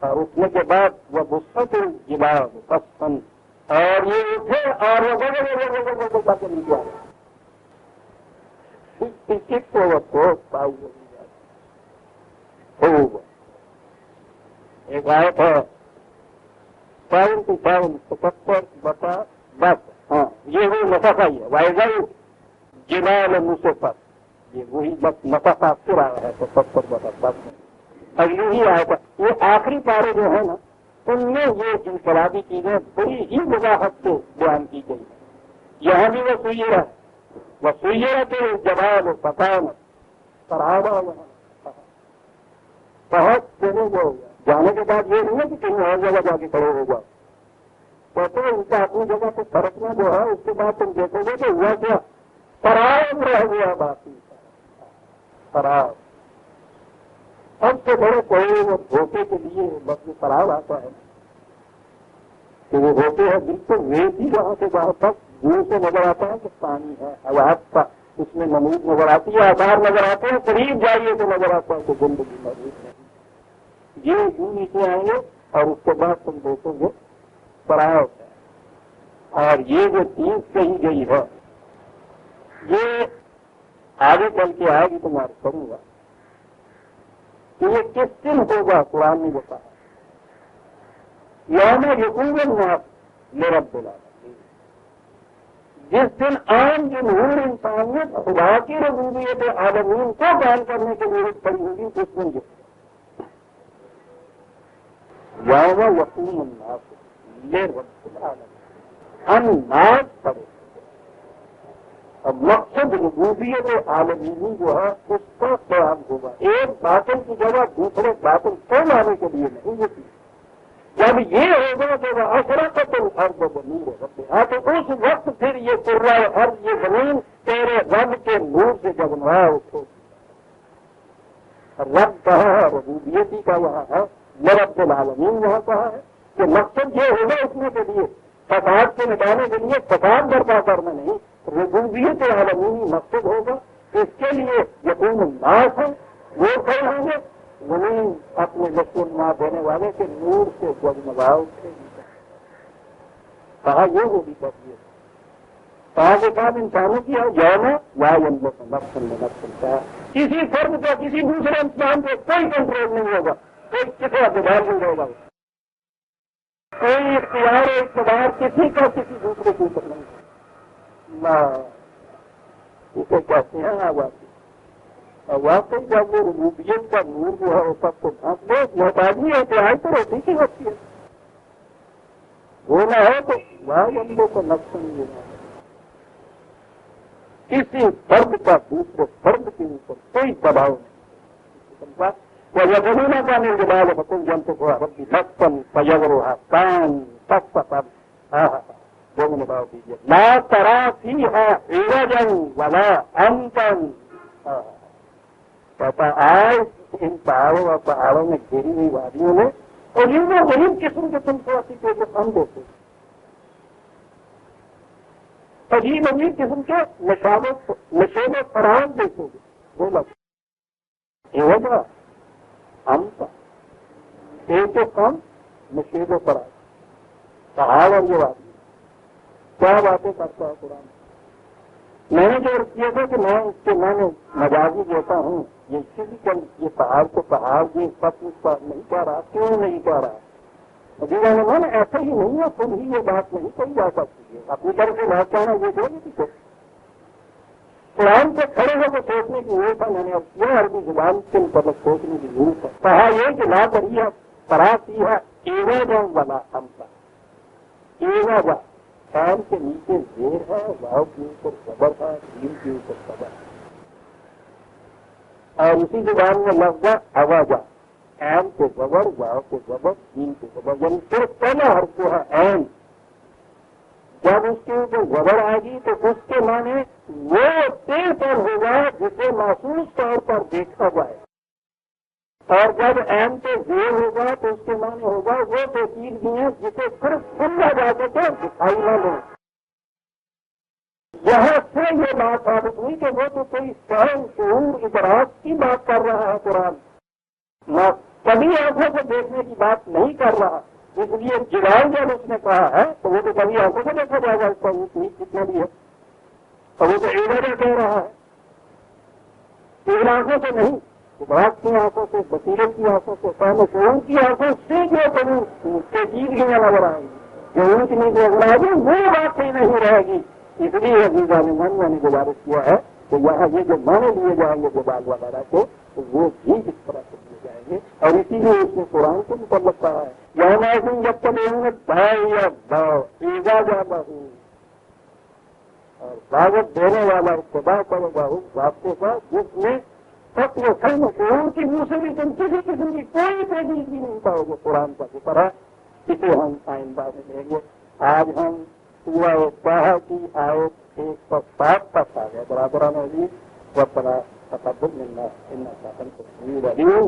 S1: اور اٹھنے کے بعد وہ وسط الجبال قصفا، اور یہ اٹھے اور وہ کے نیچے آ گئے۔ اس کو وہ کوٹ پائی ہوگا ایک آیت ہے 77/10 ہاں یہ وہی نفقہ ہی ہے وائزل جبال نصفت، یہ وہی بس نفقہ پھر آیا ہے 77/10 میں، اگلی ہی آیا تھا۔ یہ آخری پارے جو ہے نا ان میں یہ انقلابی چیزیں بڑی ہی وضاحت سے بیان کی گئی ہے۔ یہاں بھی وہ سیرہ ہے، وہ سیرت الجبال فتانت سرابا، بہت دینے جو جانے کے بعد یہ نہیں ہے کہ کہیں اور جگہ جا کے کھڑے ہو جاؤ، کہتے ہیں ان کا اپنی جگہ پہ فرقنا جو ہے اس کے بعد تم دیکھو گے کہ ہوا کیا، سراب رہ گیا باقی سراب۔ اب سے بڑے کوئی وہ دھوکے کے لیے بس یہ سراب آتا ہے کہ وہ ہوتے ہیں بالکل ریت ہی وہاں سے وہاں تک دور سے نظر آتا ہے کہ پانی ہے، حیات کا اس میں نمود نظر آتی ہے، آثار نظر آتے ہیں، قریب جائیے تو نظر آتا ہے کہ زندگی موجود ہے۔ یہ یوں نیچے آئیں گے اور اس کے بعد تم دیکھو گے پرایا ہوتا ہے۔ اور یہ جو چیز کہی گئی ہے یہ آگے چل کے آئے گی تو میں کروں گا کہ یہ کس دن ہوگا۔ قرآن نے بتایا یوم یقوم الناس لرب العالمین، جس دن عام جمہور انسانیت خدا کی ربوبیت عالمین کو بیان کرنے کی ضرورت پڑی ہوگی، اس دن جو یوم یقوم الناس لرب العالمین، الناس پڑے۔ اب مقصد ربوبیت عالمینی جو ہے اس کا قیام ہوگا، ایک باطل کی جگہ دوسرے باطل کو لانے کے لیے نہیں ہوتی۔ جب یہ ہوگا تو وہ اشرقت الارض بنور ربہا، تو اس وقت پھر یہ کرہ ارض یہ زمین تیرے رب کے نور سے جگمگا اٹھو۔ رب کہا ہے ربوبیتی کا وہاں ہے، رب العالمین وہاں کہا ہے کہ مقصد یہ ہوگا اٹھنے کے لیے، فساد سے مٹانے کے لیے، فساد برپا کرنا نہیں، ربوبیت عالمینی مقصد ہوگا. اس کے لیے یقین الناس ہے، وہ کھڑے ہوں گے. زمین اپنے لشکر نما دینے والے کے نور سے جگمگا اٹھے گی. کہا یہ ہوگی کبھی کہا کہ کام انسانوں کی ہے جانا یا نفسن کا کسی فرد کا کسی دوسرے انسان کو کوئی کنٹرول نہیں ہوگا، کوئی کسی اعتبار نہیں ہوگا، کوئی اختیار اقتدار کسی کا کسی دوسرے کے اوپر نہیں ہوگا. اسے کہتے ہیں آواز. واقعی جب وہ ربوبیت کا نور جو ہے وہ سب کو ڈھانپ لے، محتاجی احتیاط تو ہوتی ہی ہوتی ہے. وہ نہ ہے تو وہاں بندوں کو نقصان لینا ہے. کسی فرد کا دوسرے فرد کے اوپر کوئی دباؤ نہیں. وہ یقین کا نرجبال حکم جنتو کو ربی نقصن پیغروہا کان تک پتہ جو نباؤ دیجیے. لا ترا فیہا عوجا ولا امتا. کہتا آج ان پہاڑوں اور پہاڑوں میں گھیری ہوئی وادیوں میں اور ان غریب قسم کے تم کو اسی کے ہم دیتے عجیب عجیب قسم کے نشیب و فراہم دیکھو گے. وہ لگ یہ ہوگا ہم کا ایک کم نشیب و فراہم پہاڑ اور یہ وادی کیا باتیں کرتا ہے قرآن. میں نے جو کیا تھا کہ میں اس کے میں نے مجازی دیتا ہوں یہ کسی کا یہ پہاڑ کو پہاڑ یہ سب کچھ نہیں کہہ رہا. کیوں نہیں کہہ رہا؟ من ایسا ہی نہیں ہے. خود ہی یہ بات نہیں کہی جا سکتی ہے. اپنی طرف سے بات کہنا یہ دے گی کہ قرآن سے کھڑے ہو کے سوچنے کی ضرورت ہے. میں نے اب کیا عربی زبان کے مطلب سوچنے کی ضرورت ہے. کہا یہ کہ لا کری ہے پراسی ہے ایوا والا ہم کا ایوا کام کے نیچے زیر ہے، واؤ کے اوپر زبر ہے، دین کے اوپر صبر ہے. اور اسی زبان میں لفظ اواجا این کے زبر واؤ کے زبر دین کے زبر یعنی صرف پہلا حرف جو ہے این جب اس کے اوپر زبر آئے گی تو اس کے معنی وہ تیز پر ہوگا جسے محسوس طور پر دیکھا جائے. اور جب این پہ زیر ہوگا تو اس کے معنی ہوگا وہ پیچیدگی ہے جسے صرف سمجھا جا سکے دکھائی نہ دے. یہاں سے یہ بات ثابت ہوئی کہ وہ تو کوئی فہم شعور ادراک کی بات کر رہا ہے قرآن، نہ کبھی آنکھوں سے دیکھنے کی بات نہیں کر رہا. اس لیے جلال جب اس نے کہا ہے تو وہ تو کبھی آنکھوں سے دیکھا جائے گا اس کا اونچ کتنا بھی ہے. اور وہ تو ایڈر کہہ رہا ہے ان آنکھوں سے نہیں، ادراک کی آنکھوں سے، بصیرت کی آنکھوں سے، فہم شعور کی آنکھوں سے جو کبھی پیچیدگیاں نظر آئیں گی جو اونچ نیچے نظر آئے گی وہ بات ہی نہیں رہے گی. اس لیے عزیزان من میں نے گزارش کیا ہے کہ یہاں یہ جو معنی لیے جائیں گے جبال وغیرہ کے تو وہ بھی اس طرح سے لیے جائیں گے. اور اسی لیے اس نے قرآن کو متعلق کہا ہے یہاں جب تک بھائی یا بھاؤ ایزا جاتا ہوں اور دعوت دینے والا اتباع کرے گا اس راستے کا جس میں سب وہ فہم شعور کی منہ سے بھی تم کسی قسم کی کوئی پیچیدگی نہیں پاؤ گے. قرآن کا ذکر ہے اسے ہم آئندہ میں لیں گے. آج ہم سورہ طٰہٰ کی آیت 107 تک آ گئے. برابران عزیز وقت تقبل منا انک انت السمیع العلیم.